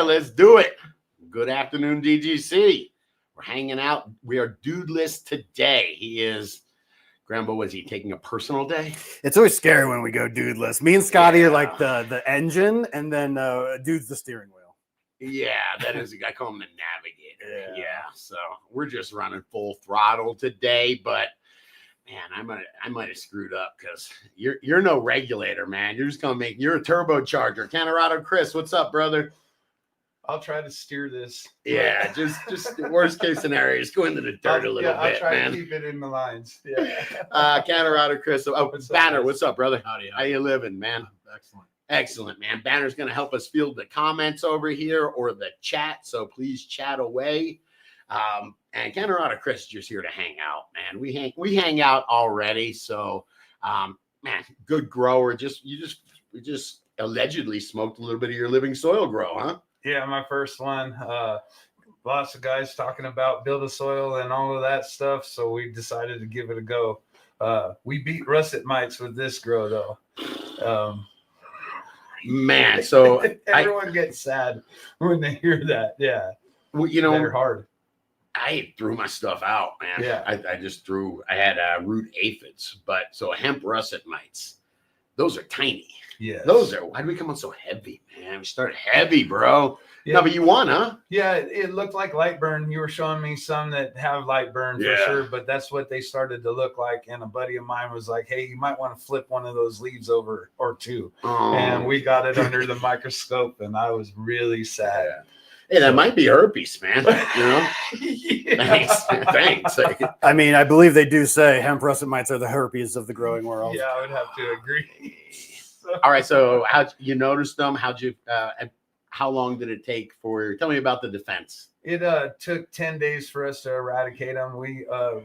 let's do it. Good afternoon, DGC. We're hanging out. We are dudeless today. He is, Grambo, was he taking a personal day? It's always scary when we go dudeless. Me and Scotty are like the engine, and then dude's the steering wheel. Yeah, that is, I call him the navigator. Yeah, so we're just running full throttle today, but man, I might have screwed up because you're no regulator, man. You're just gonna make, you're a turbocharger. Colorado Chris, what's up, brother? I'll try to steer this. Yeah, just the worst case scenario, just go into the dirt a little bit, I'll try man. to keep it in the lines. Yeah. Colorado Chris. Oh, Banner, what's up, brother? Howdy. How you living, man? Excellent, man. Banner's going to help us field the comments over here or the chat, so please chat away. And Colorado Chris is just here to hang out, man. We hang out already, so man, good grower. We just allegedly smoked a little bit of your living soil grow, huh? Yeah, my first one. Lots of guys talking about build a soil and all of that stuff, so we decided to give it a go. We beat russet mites with this grow, though. Man, so everyone gets sad when they hear that. Yeah, well, you know, they're hard. I threw my stuff out, man. Yeah, I had root aphids, but so hemp russet mites, those are tiny. Yeah, why do we come on so heavy, man? We started heavy, bro. Yeah. No, but you won, huh? Yeah, it looked like light burn. You were showing me some that have light burn for sure, but that's what they started to look like. And a buddy of mine was like, hey, you might want to flip one of those leaves over or two. Oh. And we got it under the microscope, and I was really sad. Hey, that might be herpes, man. You know? Thanks. I mean, I believe they do say hemp russet mites are the herpes of the growing world. Yeah, I would have to agree. All right, so how you noticed them? How long did it take tell me about the defense? It took 10 days for us to eradicate them.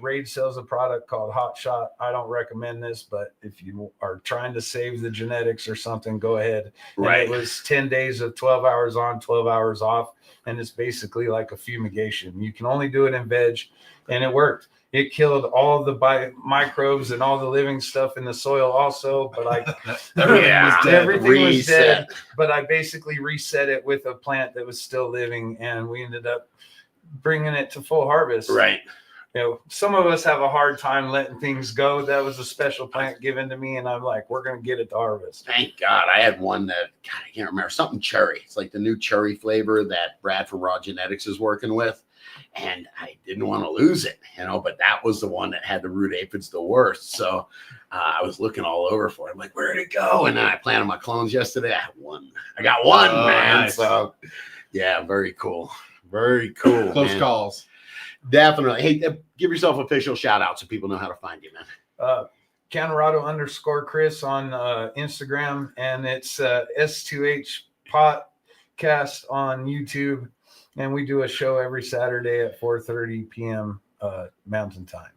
Raid sells a product called Hot Shot. I don't recommend this, but if you are trying to save the genetics or something, go ahead. Right. And it was 10 days of 12 hours on, 12 hours off, and it's basically like a fumigation. You can only do it in veg, and it worked. It killed all the microbes and all the living stuff in the soil also, but everything was dead. But I basically reset it with a plant that was still living, and we ended up bringing it to full harvest. Right. You know, some of us have a hard time letting things go. That was a special plant given to me, and I'm like, we're going to get it to harvest. Thank God. I had one that, God, I can't remember, something cherry. It's like the new cherry flavor that Brad from Raw Genetics is working with. And I didn't want to lose it, you know, but that was the one that had the root aphids the worst. So I was looking all over for it. I'm like, where'd it go? And then I planted my clones yesterday. I got one, man. Nice. So yeah, very cool. Very cool. Close calls. Definitely. Hey, give yourself official shout out so people know how to find you, man. Colorado_Chris on Instagram, and it's S2H Podcast on YouTube. And we do a show every Saturday at 4:30 p.m. Mountain Time.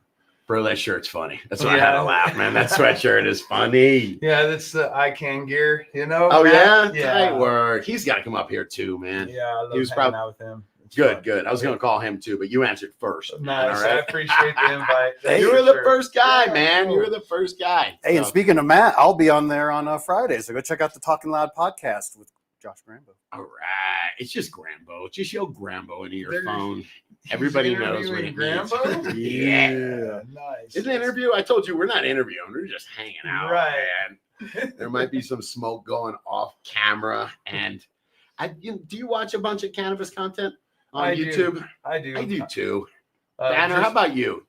Bro, that shirt's funny. That's why I had to laugh, man. That sweatshirt is funny. Yeah, that's the ICANN gear, you know? Oh, Matt? Yeah? Tight word. He's got to come up here too, man. Yeah, I love hanging out with him. It's good, fun. I was going to call him too, but you answered first. Nice. All right? I appreciate the invite. You were the first guy, man. You were the first guy. Hey, and speaking of Matt, I'll be on there on Friday, so go check out the Talking Loud podcast with Josh Grambo. All right. It's just Grambo. Just yell Grambo into your phone. Everybody knows what it Grambo? means. Yeah. Nice. It's an interview. I told you we're not interviewing. We're just hanging out. Right. Man. There might be some smoke going off camera. And do you watch a bunch of cannabis content on YouTube? I do. I do too. Banner, how about you?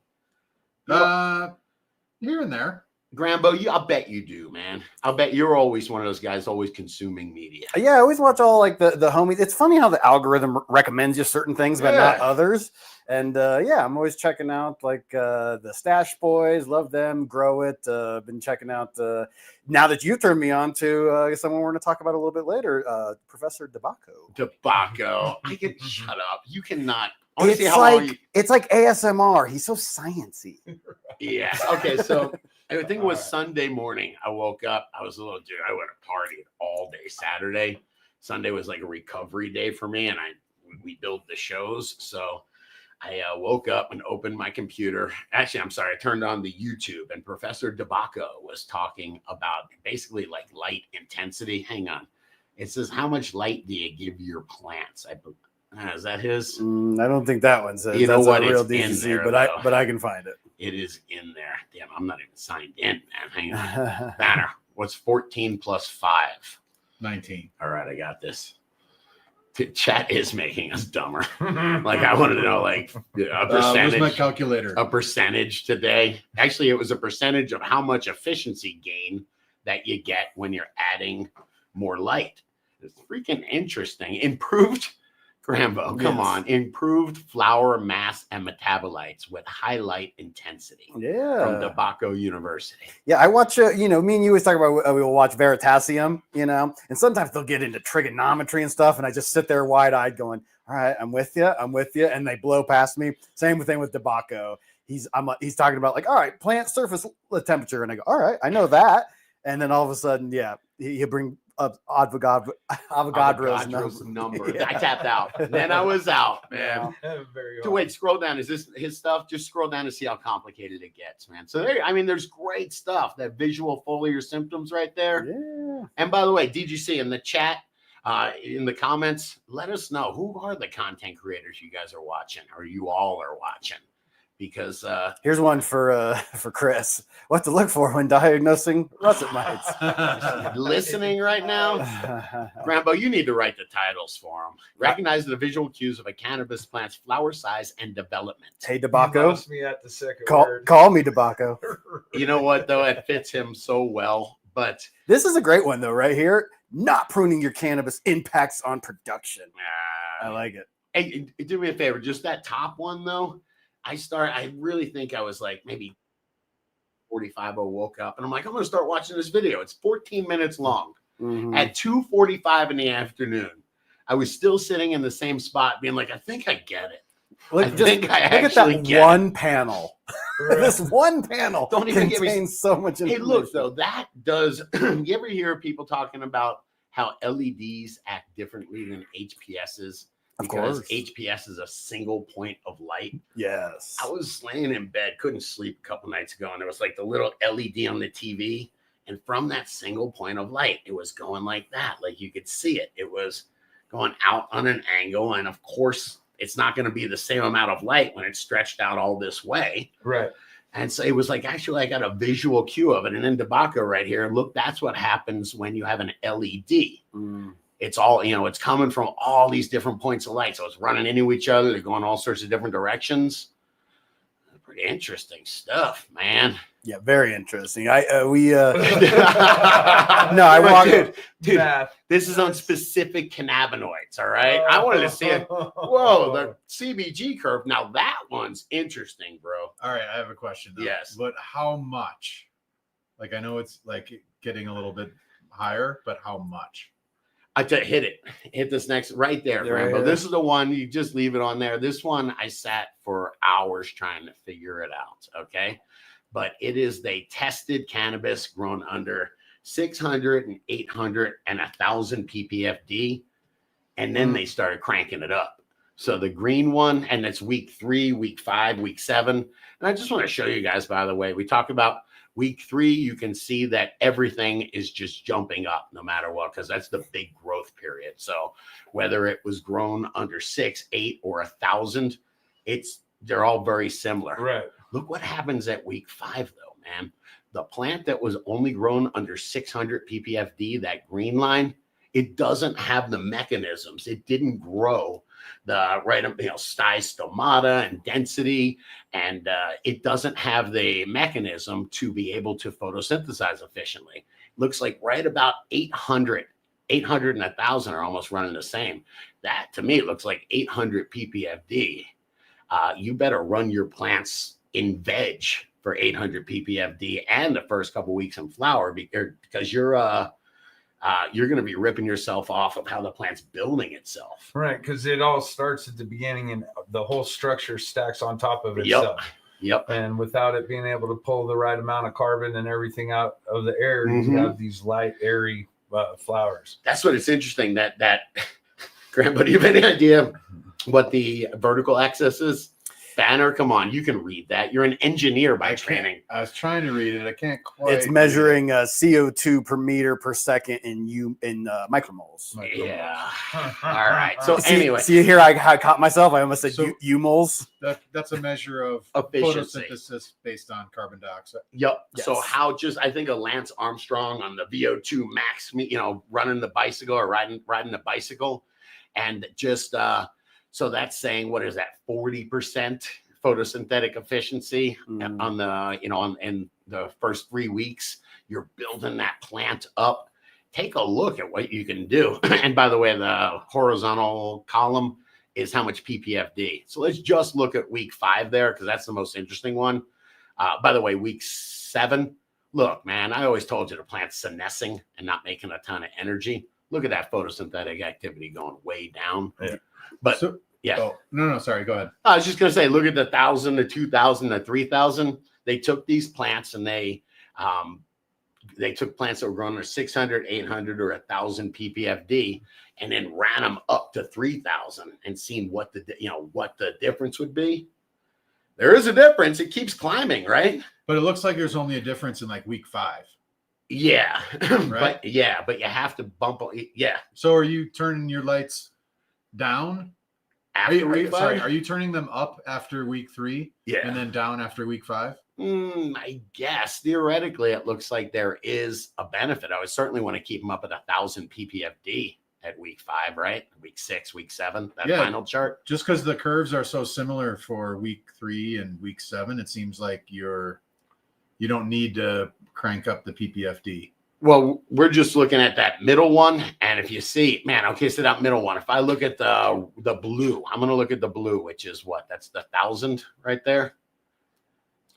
Here and there. Grambo, I'll bet you do, man. I'll bet you're always one of those guys always consuming media. Yeah, I always watch all like the homies. It's funny how the algorithm recommends you certain things, but not others. And I'm always checking out like the Stash Boys. Love them. Grow it. Been checking out now that you turned me on to someone we're going to talk about a little bit later, Professor Debaco. Debaco. I can shut up. You cannot. It's like ASMR. He's so sciencey. Yes. Okay. So I think it was Sunday morning. I woke up. I was a little dude. I went to party all day Saturday. Sunday was like a recovery day for me, and we built the shows. So I woke up and opened my computer. Actually, I'm sorry. I turned on the YouTube, and Professor Debaco was talking about basically like light intensity. Hang on. It says, how much light do you give your plants? Is that his? I don't think that one says. You know That's what? a real It's in DCC, there, but I can find it. It is in there. Damn, I'm not even signed in, man. Hang on. Banner. What's 14 plus 5? 19. All right, I got this. Chat is making us dumber. Like, I wanted to know, like, a Where's my percentage. calculator? A percentage today. Actually, it was a percentage of how much efficiency gain that you get when you're adding more light. It's freaking interesting. Improved, Grambo, come Yes. on. Improved flower mass and metabolites with high light intensity. Yeah. From Tobacco University. Yeah, I watch, me and you always talk about, we will watch Veritasium, and sometimes they'll get into trigonometry and stuff, and I just sit there wide-eyed going, all right, I'm with you, and they blow past me. Same thing with Tobacco. He's talking about, like, all right, plant surface temperature, and I go, all right, I know that, and then all of a sudden, yeah, he'll bring up Avogadro's number. Yeah. I tapped out. Then I was out, man. Very Wait, scroll down. Is this his stuff? Just scroll down to see how complicated it gets, man. So there's great stuff. That visual foliar symptoms right there. Yeah. And by the way, DGC in the chat, in the comments, let us know who are the content creators you guys are watching, or you all are watching. Because here's one for Chris. What to look for when diagnosing russet mites. listening right now, Rambo, you need to write the titles for them. Recognize the visual cues of a cannabis plant's flower size and development. Hey, You Tobacco. lost me at the second word. Call me Tobacco. You know what, though? It fits him so well. But This is a great one, though, right here. Not pruning your cannabis impacts on production. I like it. Hey, do me a favor. Just that top one, though. I really think I was like maybe 45. I woke up and I'm like, I'm going to start watching this video. It's 14 minutes long. Mhm. At 2:45 in the afternoon, I was still sitting in the same spot being like, I think I get it. Look, I just think I look at actually that get one panel. This one panel Don't even get me- contains so much Hey, information. look, though, that does. You ever hear people talking about how LEDs act differently than HPSs? Of Because course. HPS is a single point of light. Yes. I was laying in bed, couldn't sleep a couple nights ago, and there was like the little LED on the TV. And from that single point of light, it was going like that. Like you could see it. It was going out on an angle. And of course, it's not going to be the same amount of light when it's stretched out all this way. Right. And so it was like, actually, I got a visual cue of it. And in Tobacco right here, look, that's what happens when you have an LED. Mm. It's all, it's coming from all these different points of light. So it's running into each other. They're going all sorts of different directions. Pretty interesting stuff, man. Yeah, very interesting. I No, walked. dude, Math. this is on specific cannabinoids, all right? I wanted to see it. Whoa, the CBG curve. Now that one's interesting, bro. All right, I have a question. Though. Yes. But how much? Like, I know it's like getting a little bit higher, but how much? I tell you, hit this next right there, Right Rambo. here. This is the one you just leave it on there. This one I sat for hours trying to figure it out. Okay, but it is they tested cannabis grown under 600 and 800 and 1,000 ppfd, and then they started cranking it up. So the green one, and it's week 3, week 5, week 7. And I just want to show you guys, by the way, we talk about week 3, you can see that everything is just jumping up no matter what, because that's the big growth period. So whether it was grown under 6, 8, or 1,000, they're all very similar. Right. Look what happens at week 5, though, man. The plant that was only grown under 600 ppfd, that green line, it doesn't have the mechanisms. It didn't grow the right, size, stomata, and density, and it doesn't have the mechanism to be able to photosynthesize efficiently. Looks like right about 800 and 1,000 are almost running the same. That to me looks like 800 ppfd. You better run your plants in veg for 800 ppfd and the first couple weeks in flower, because you're going to be ripping yourself off of how the plant's building itself. Right, because it all starts at the beginning and the whole structure stacks on top of itself. Yep. And without it being able to pull the right amount of carbon and everything out of the air, Mhm. you have these light, airy flowers. That's what it's interesting that Grandpa, do you have any idea what the vertical axis is? Banner, come on, you can read that. You're an engineer by training. I was trying to read it. I can't quite. It's measuring CO2 per meter per second in micromoles. Yeah. All right. So See, anyway, see here, I caught myself. I almost said So- moles. That's a measure of Efficiency. photosynthesis based on carbon dioxide. yep. So Yes. how I think of Lance Armstrong on the VO2 max, running the bicycle or riding the bicycle, and just so that's saying, what is that, 40% photosynthetic efficiency on the in the first 3 weeks. You're building that plant up. Take a look at what you can do. And by the way, the horizontal column is how much PPFD. So let's just look at week 5 there, because that's the most interesting one. By the way, week 7, look, man, I always told you the plant's senescing and not making a ton of energy. Look at that photosynthetic activity going way down. Yeah. But So, yeah, oh, no, sorry, go ahead. I was just going to say, look at the 1,000, the 2,000, the 3,000. They took these plants and they took plants that were growing at 600, 800, or 1,000 ppfd, and then ran them up to 3,000 and seen what the difference would be. There is a difference. It keeps climbing, right? But it looks like there's only a difference in like week 5. Yeah, Right. but you have to bump. Yeah, So are you turning your lights down? after week 5. Sorry, are you turning them up after week 3 Yeah, and then down after week 5? I guess theoretically it looks like there is a benefit. I would certainly want to keep them up at 1,000 ppfd at week 5, right? Week 6, week 7, that Yeah. final chart. Just because the curves are so similar for week 3 and week 7, it seems like you don't need to crank up the PPFD. Well, we're just looking at that middle one, and if you see, man, okay, so that middle one. If I look at the blue, I'm going to look at the blue, which is what? That's the 1,000 right there.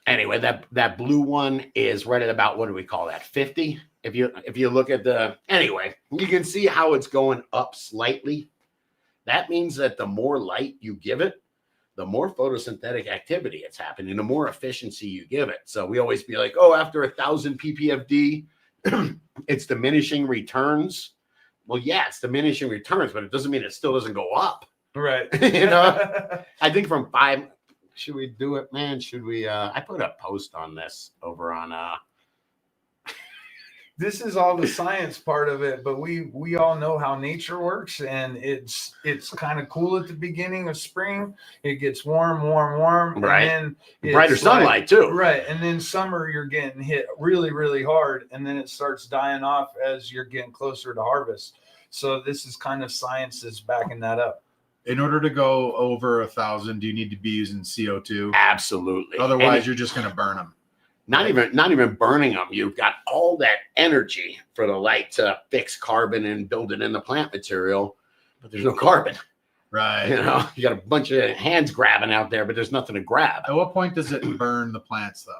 Anyway, that blue one is right at about, what do we call that? 50. If you look at anyway, you can see how it's going up slightly. That means that the more light you give it, the more photosynthetic activity it's happening, the more efficiency you give it. So we always be like, oh, after 1,000 ppfd, it's diminishing returns. Well, yeah, it's diminishing returns, but it doesn't mean it still doesn't go up. Right. I think from 5. Should we do it, man? Should we? I put a post on this over on. This is all the science part of it, but we all know how nature works, and it's kind of cool at the beginning of spring. It gets warm, Right. and then it's Brighter sunlight too. right, and then summer you're getting hit really, really hard, and then it starts dying off as you're getting closer to harvest. So this is kind of science is backing that up. In order to go over 1,000, do you need to be using CO2? Absolutely. Otherwise, And you're just going to burn them. not even burning them. You've got all that energy for the light to fix carbon and build it in the plant material, but there's no carbon. Right. You got a bunch of hands grabbing out there, but there's nothing to grab. At what point does it burn the plants, though?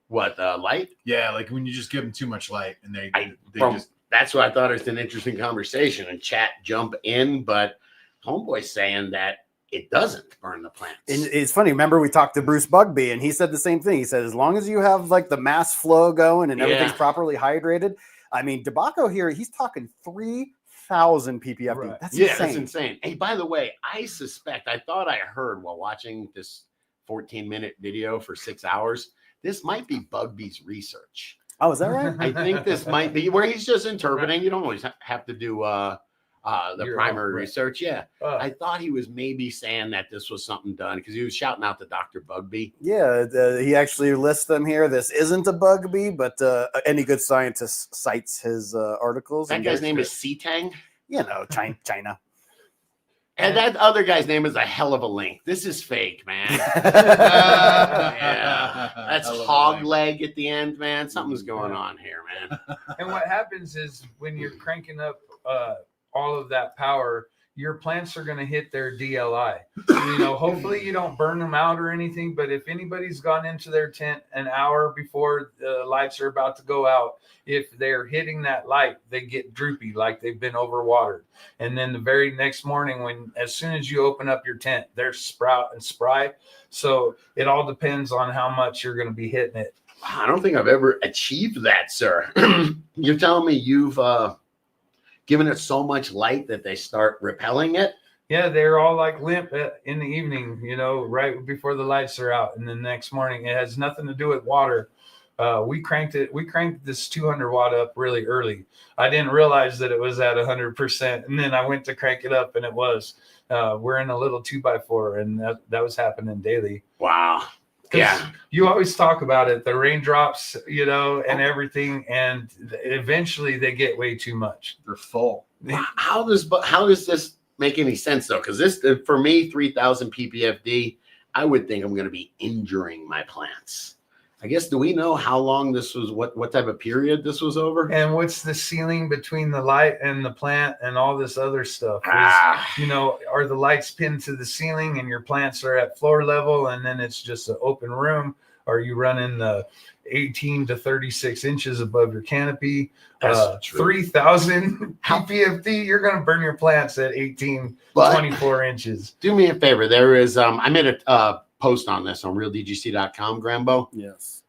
What, light? Yeah, like when you just give them too much light and they From- just. That's why I thought it's an interesting conversation, and chat jump in, but Homeboy's saying that it doesn't burn the plants. And it's funny. Remember, we talked to Bruce Bugby, and he said the same thing. He said, as long as you have like the mass flow going and everything's Yeah. properly hydrated. I mean, Tobacco here, he's talking 3,000 ppfd. Right. That's Yeah, insane. that's insane. Hey, by the way, I thought I heard while watching this 14-minute video for 6 hours, this might be Bugby's research. Oh, is that right? I think this might be where he's just interpreting. You don't always have to do the Your primary own, right. research. Yeah. Uh, I thought he was maybe saying that this was something done because he was shouting out to Dr. Bugby. Yeah, he actually lists them here. This isn't a Bugby, but any good scientist cites his articles. That and guy's they're- name is Sitang. China. And that other guy's name is a hell of a link. This is fake, man. Yeah. That's Hell of a hog link. leg at the end, man. Something's going on here, man. and what happens is when you're cranking up all of that power, your plants are going to hit their DLI. Hopefully you don't burn them out or anything, but if anybody's gone into their tent an hour before the lights are about to go out, if they're hitting that light, they get droopy, like they've been overwatered. And then the very next morning, as soon as you open up your tent, they're sprout and spry. So it all depends on how much you're going to be hitting it. I don't think I've ever achieved that, sir. You're telling me you've given it so much light that they start repelling it? Yeah, they're all like limp in the evening, right before the lights are out. And the next morning, it has nothing to do with water. We cranked this 200 watt up really early. I didn't realize that it was at 100%. And then I went to crank it up and it was. We're in a little 2x4 and that was happening daily. Wow. Yeah. You always talk about it, the raindrops, and everything. And eventually they get way too much. They're full. How does this make any sense though? Because this, for me, 3,000 ppfd, I would think I'm going to be injuring my plants. I guess, do we know how long this was, what type of period this was over? And what's the ceiling between the light and the plant and all this other stuff? Are the lights pinned to the ceiling and your plants are at floor level and then it's just an open room? Are you running the 18 to 36 inches above your canopy? 3,000 ppfd, you're going to burn your plants at 18, 24 inches. Do me a favor. There is, I made a post on this on realdgc.com, Grambo. Yes.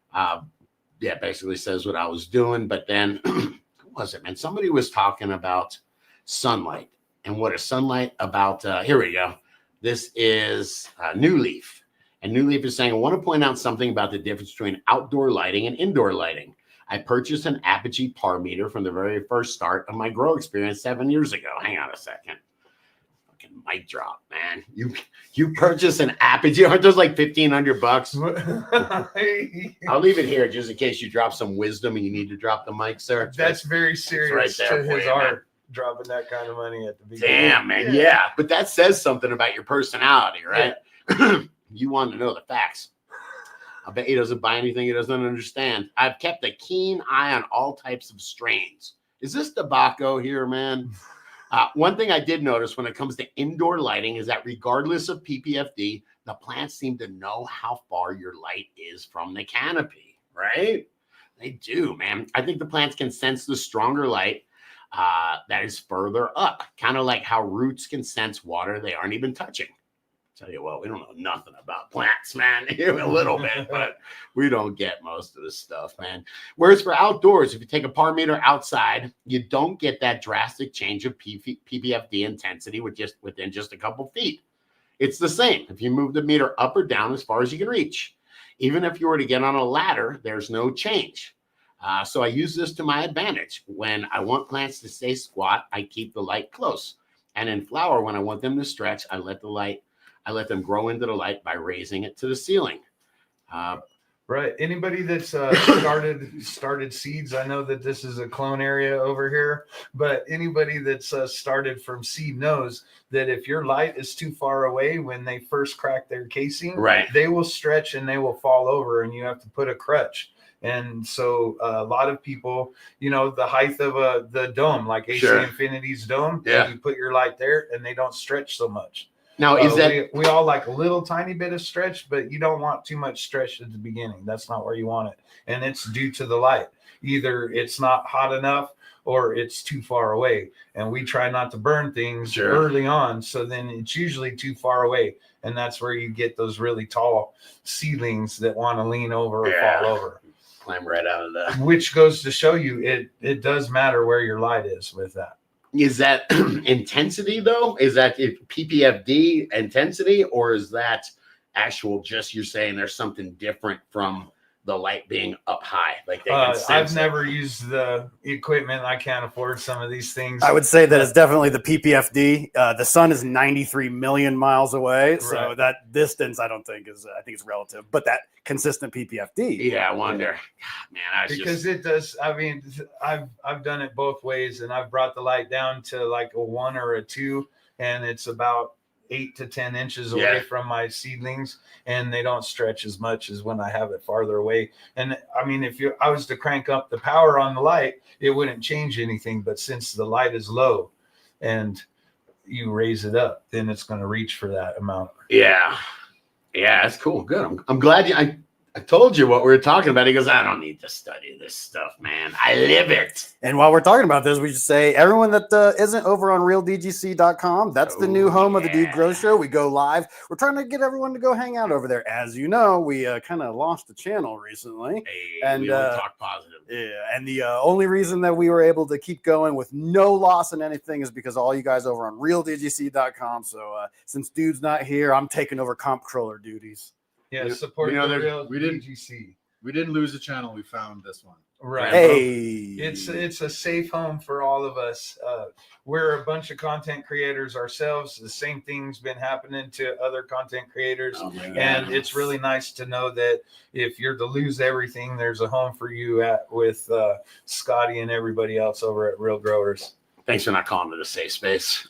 Yeah, basically says what I was doing. But then, who was it, man? Somebody was talking about sunlight and what is sunlight about. Here we go. This is New Leaf. And New Leaf is saying, I want to point out something about the difference between outdoor lighting and indoor lighting. I purchased an Apogee par meter from the very first start of my grow experience 7 years ago. Hang on a second. Fucking mic drop, man. You purchased an Apogee. Aren't those like $1,500? I'll leave it here just in case you drop some wisdom and you need to drop the mic, sir. That's very serious to his art, dropping that kind of money at the beginning. Damn, man. Yeah. But that says something about your personality, right? Yeah. You want to know the facts. I bet he doesn't buy anything he doesn't understand. I've kept a keen eye on all types of strains. Is this tobacco here, man? One thing I did notice when it comes to indoor lighting is that regardless of PPFD, the plants seem to know how far your light is from the canopy, right? They do, man. I think the plants can sense the stronger light that is further up, kind of like how roots can sense water they aren't even touching. Tell you what, we don't know nothing about plants, man. A little bit, but we don't get most of this stuff, man. Whereas for outdoors, if you take a par meter outside, you don't get that drastic change of ppfd intensity within just a couple feet. It's the same if you move the meter up or down as far as you can reach. Even if you were to get on a ladder, there's no change. So I use this to my advantage. When I want plants to stay squat, I keep the light close. And in flower, when I want them to stretch, I let them grow into the light by raising it to the ceiling. Right. Anybody that's started seeds, I know that this is a clone area over here, but anybody that's started from seed knows that if your light is too far away when they first crack their casing, right, they will stretch and they will fall over and you have to put a crutch. And so a lot of people, the height of the dome, like AC Infinity's dome, you put your light there and they don't stretch so much. Now, is that we all like a little tiny bit of stretch, but you don't want too much stretch at the beginning. That's not where you want it. And it's due to the light. Either it's not hot enough or it's too far away. And we try not to burn things early on. So then it's usually too far away. And that's where you get those really tall seedlings that want to lean over or fall over. Climb right out of that. Which goes to show you it does matter where your light is with that. Is that intensity though? Is that PPFD intensity, or is that actual just you're saying there's something different from the light being up high? Like they can sense I've never used the equipment. I can't afford some of these things. I would say that it's definitely the PPFD. The sun is 93 million miles away. So that distance, I think it's relative, but that consistent PPFD. Yeah, I wonder. God, man, because it does. I mean, I've done it both ways, and I've brought the light down to like a 1 or a 2, and it's about 8 to 10 inches away from my seedlings, and they don't stretch as much as when I have it farther away. And I mean, if I was to crank up the power on the light, it wouldn't change anything. But since the light is low and you raise it up, then it's going to reach for that amount. Yeah, that's cool. Good. I'm glad I told you what we were talking about. He goes, I don't need to study this stuff, man. I live it. And while we're talking about this, we should say everyone that isn't over on realdgc.com, that's the new home of the Dude Grow Show. We go live. We're trying to get everyone to go hang out over there. As you know, we kind of lost the channel recently. Hey, And, we don't talk positive. Yeah, and the only reason that we were able to keep going with no loss in anything is because all you guys over on realdgc.com. So since Dude's not here, I'm taking over comptroller duties. Yeah, You- support you know, the there- real we didn't- DGC. We didn't lose a channel. We found this one. Right. Hey, It's a safe home for all of us. We're a bunch of content creators ourselves. The same thing's been happening to other content creators. Oh my God. And it's really nice to know that if you're to lose everything, there's a home for you with Scotty and everybody else over at Real Growers. Thanks for not calling it a safe space.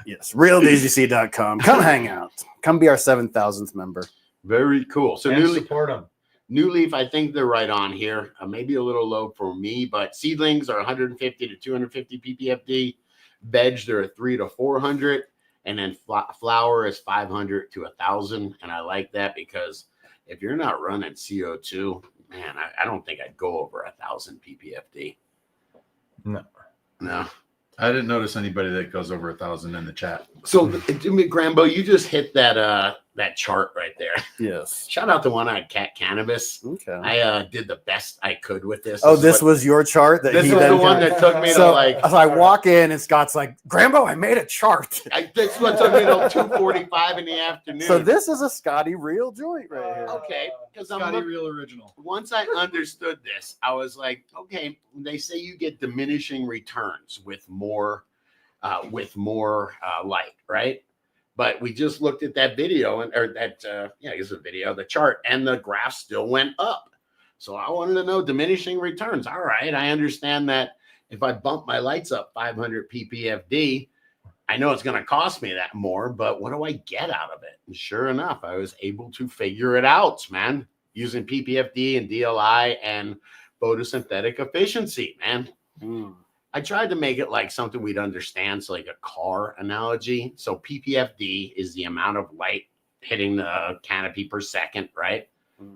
yes, realdgc.com. Come hang out. Come be our 7,000th member. Very cool. So And New Leaf, support them. New Leaf, I think they're right on here. Maybe a little low for me, but seedlings are 150 to 250 ppfd. Veg, they're at 300 to 400, and then flower is 500 to 1,000. And I like that because if you're not running CO2, man, I don't think I'd go over 1,000 ppfd. No. I didn't notice anybody that goes over 1,000 in the chat. So, Grambo, you just hit that chart right there. Yes. Shout out to one on Cannabis. Okay. I did the best I could with this. Oh, this was your chart that this he was then the one that took me to so, like. so I walk in and Scott's like, Grambo, I made a chart. This one took me to 2:45 in the afternoon. So this is a Scotty real joint right here. Okay, because I'm Scotty Real Original. once I understood this, I was like, okay, they say you get diminishing returns with more light, right? But we just looked at that video I guess a video, the chart, and the graph still went up. So I wanted to know diminishing returns. All right, I understand that if I bump my lights up 500 ppfd, I know it's going to cost me that more, but what do I get out of it? And sure enough, I was able to figure it out, man, using ppfd and DLI and photosynthetic efficiency, man. I tried to make it like something we'd understand. So like a car analogy. So ppfd is the amount of light hitting the canopy per second, right?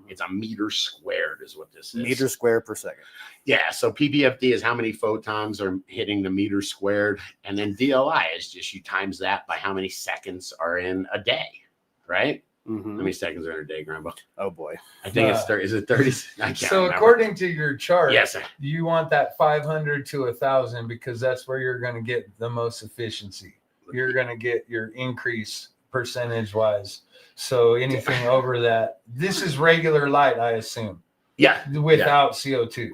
It's a meter squared is what this is. Meter square per second. Yeah. So ppfd is how many photons are hitting the meter squared. And then DLI is just you times that by how many seconds are in a day, right? How many seconds are in a day, Grandpa? Oh boy. I think it's 30. Is it 30? I can't So remember. according to your chart, Yes. you want that 500 to 1,000 because that's where you're going to get the most efficiency. You're going to get your increase percentage wise. So anything over that, this is regular light, I assume, Yeah. without CO2.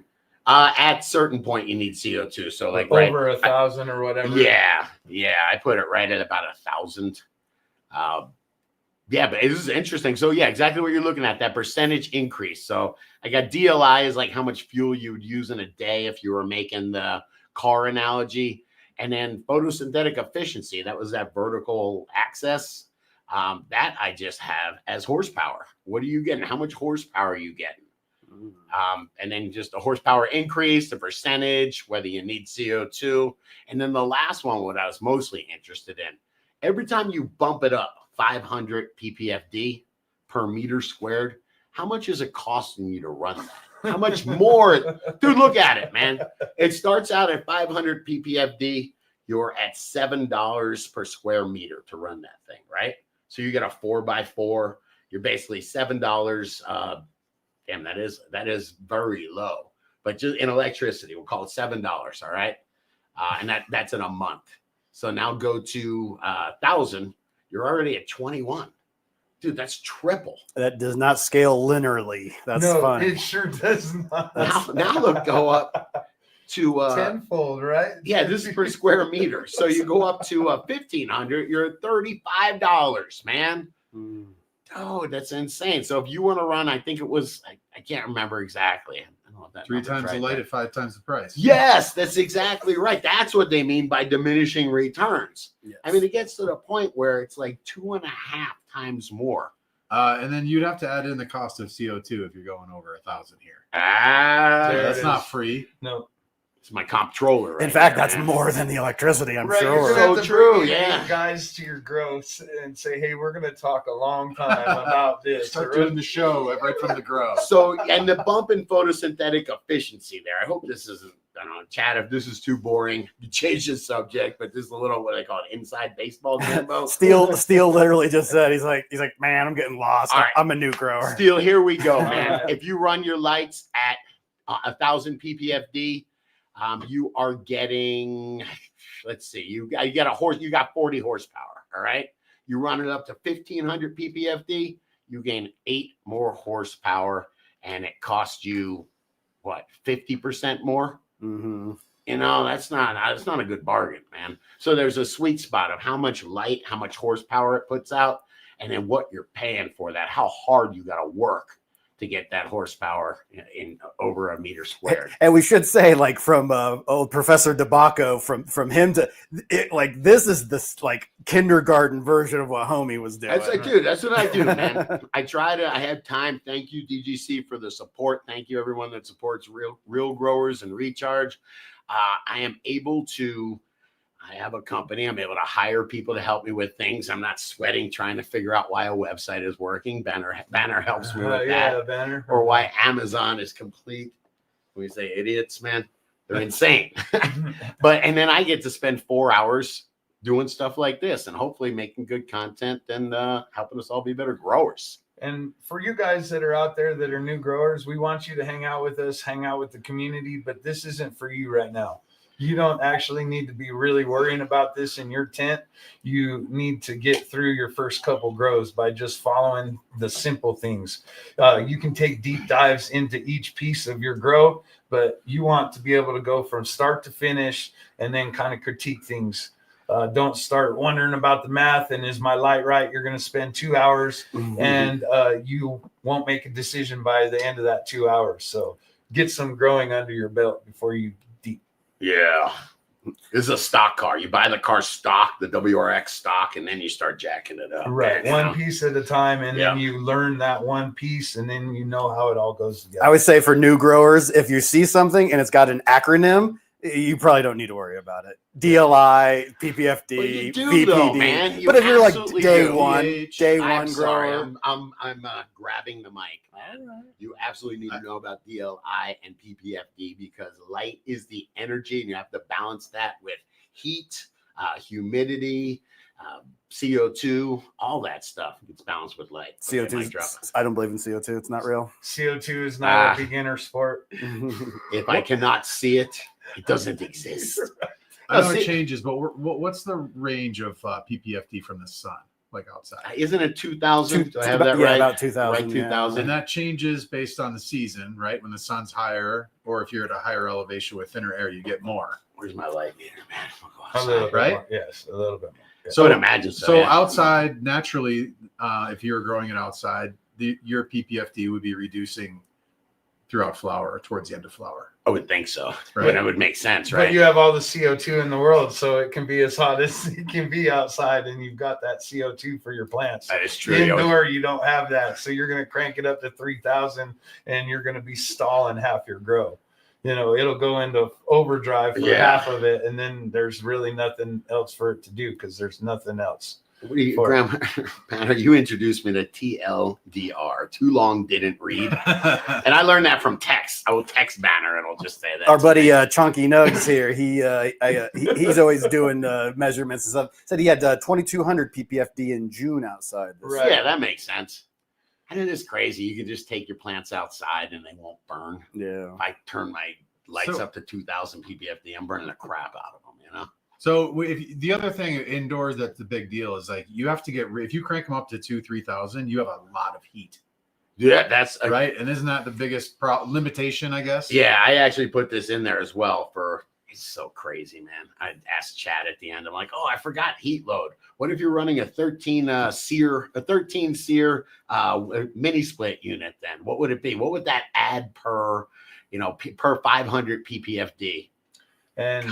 At certain point, you need CO2. So like Over 1,000 or whatever. Yeah. I put it right at about 1,000. Yeah, but it is interesting. So yeah, exactly what you're looking at, that percentage increase. So I got DLI is like how much fuel you would use in a day if you were making the car analogy. And then photosynthetic efficiency, that was that vertical axis. That I just have as horsepower. What are you getting? How much horsepower are you getting? And then just the horsepower increase, the percentage, whether you need CO2. And then the last one, what I was mostly interested in, every time you bump it up 500 ppfd per meter squared, how much is it costing you to run that? How much more? Dude, look at it, man. It starts out at 500 ppfd. You're at $7 per square meter to run that thing, right? So you get a 4x4. You're basically $7. Damn, that is very low. But just in electricity, we'll call it $7. All right, and that's in a month. So now go to 1,000. You're already at 21. Dude, that's triple. That does not scale linearly. That's no, funny. it sure does not. Now look, go up to tenfold, right? Yeah, this is per square meter. So you go up to 1,500. You're at $35, man. Oh, that's insane. So if you want to run, I think it was I can't remember exactly. I don't know if that 3 number's times right the light there. at 5 times the price. Yes, that's exactly right. That's what they mean by diminishing returns. Yes. I mean, it gets to the point where it's like 2.5 times more. And then you'd have to add in the cost of CO2 if you're going over 1,000 here. Ah, There it That's is. not free. No. It's my comptroller. In right fact, there, that's man. more than the electricity, I'm Right, you're sure. gonna So have to true, bring in yeah. 8 guys to your grow and say, hey, we're gonna talk a long time about this. Start doing the show right from the grow. So, and the bump in photosynthetic efficiency there. I hope this isn't, I don't know, Chad, if this is too boring, you change the subject, but this is a little, what they call it, inside baseball, Jimbo. Steel literally just said, he's like, man, I'm getting lost. All right. I'm a new grower. Steel, here we go, All man. right. If you run your lights at 1,000 ppfd, you are getting, let's see, you got 40 horsepower. All right. You run it up to 1,500 ppfd, you gain 8 more horsepower, and it costs you what, 50% more? Mm-hmm. You know, that's not a good bargain, man. So there's a sweet spot of how much light, how much horsepower it puts out, and then what you're paying for that, how hard you got to work to get that horsepower in over a meter squared. And we should say, like, from old Professor DeBacco, from him to it, like, this is this like kindergarten version of what homie was doing. That's what I do, man. I had time. Thank you, DGC, for the support. Thank you, everyone that supports real growers and Recharge. I have a company. I'm able to hire people to help me with things. I'm not sweating trying to figure out why a website is working. Banner helps me with that. Banner. Or why Amazon is complete. We say idiots, man. They're insane. And then I get to spend 4 hours doing stuff like this and hopefully making good content and helping us all be better growers. And for you guys that are out there that are new growers, we want you to hang out with us, hang out with the community, but this isn't for you right now. You don't actually need to be really worrying about this in your tent. You need to get through your first couple grows by just following the simple things. You can take deep dives into each piece of your grow, but you want to be able to go from start to finish and then kind of critique things. Don't start wondering about the math and is my light right? You're going to spend 2 hours and you won't make a decision by the end of that 2 hours. So get some growing under your belt before you deep. Yeah. This is a stock car. You buy the car stock, the WRX stock, and then you start jacking it up. Right. Man, One piece at a time. And then you learn that one piece and then you know how it all goes together. I would say for new growers, if you see something and it's got an acronym, you probably don't need to worry about it. DLI, PPFD, Well, you do, VPD. though, man. You but if you're like absolutely day do. one I'm sorry, grower, I'm grabbing the mic, man. All right. You absolutely need to know about DLI and PPFD because light is the energy, and you have to balance that with heat, humidity, CO2, all that stuff gets balanced with light. Okay, mic drop. CO2. I don't believe in CO2. It's not real. CO2 is not a beginner sport. If I cannot see it, it doesn't exist. I know it changes, but what's the range of PPFD from the sun, like outside? Isn't it 2,000? Do I have that Yeah, right? about 2,000. Right, 2,000. And that changes based on the season, right? When the sun's higher, or if you're at a higher elevation with thinner air, you get more. Where's my light meter, man? I'll go A little outside. bit right? more. Yes, a little bit more. Yeah. So I would imagine so. So yeah. outside, naturally, if you're growing it outside, your PPFD would be reducing throughout flower, towards the end of flower. I would think so. Right. But that would make sense, right? But you have all the CO2 in the world, so it can be as hot as it can be outside, and you've got that CO2 for your plants. That is true. Indoor, you don't have that, so you're going to crank it up to 3,000, and you're going to be stalling half your grow. You know, it'll go into overdrive for half of it, and then there's really nothing else for it to do because there's nothing else. Grandma, Banner, you introduced me to TLDR. Too long didn't read. And I learned that from text. I will text Banner and it'll just say that. Our buddy Chunky Nugs here, he's always doing measurements and stuff. Said he had 2,200 PPFD in June outside. Right. Yeah, that makes sense. And it is crazy. You can just take your plants outside and they won't burn. Yeah. If I turn my lights up to 2,000 PPFD, I'm burning the crap out of them, you know? So if the other thing indoors that's the big deal is like you have to get if you crank them up to 2,000-3,000, you have a lot of heat. Yeah, that's right. And isn't that the biggest limitation, I guess? Yeah, I actually put this in there as well for it's so crazy, man. I asked Chad at the end. I'm like, oh, I forgot heat load. What if you're running a 13 sear mini split unit? Then what would it be? What would that add per 500 PPFD? And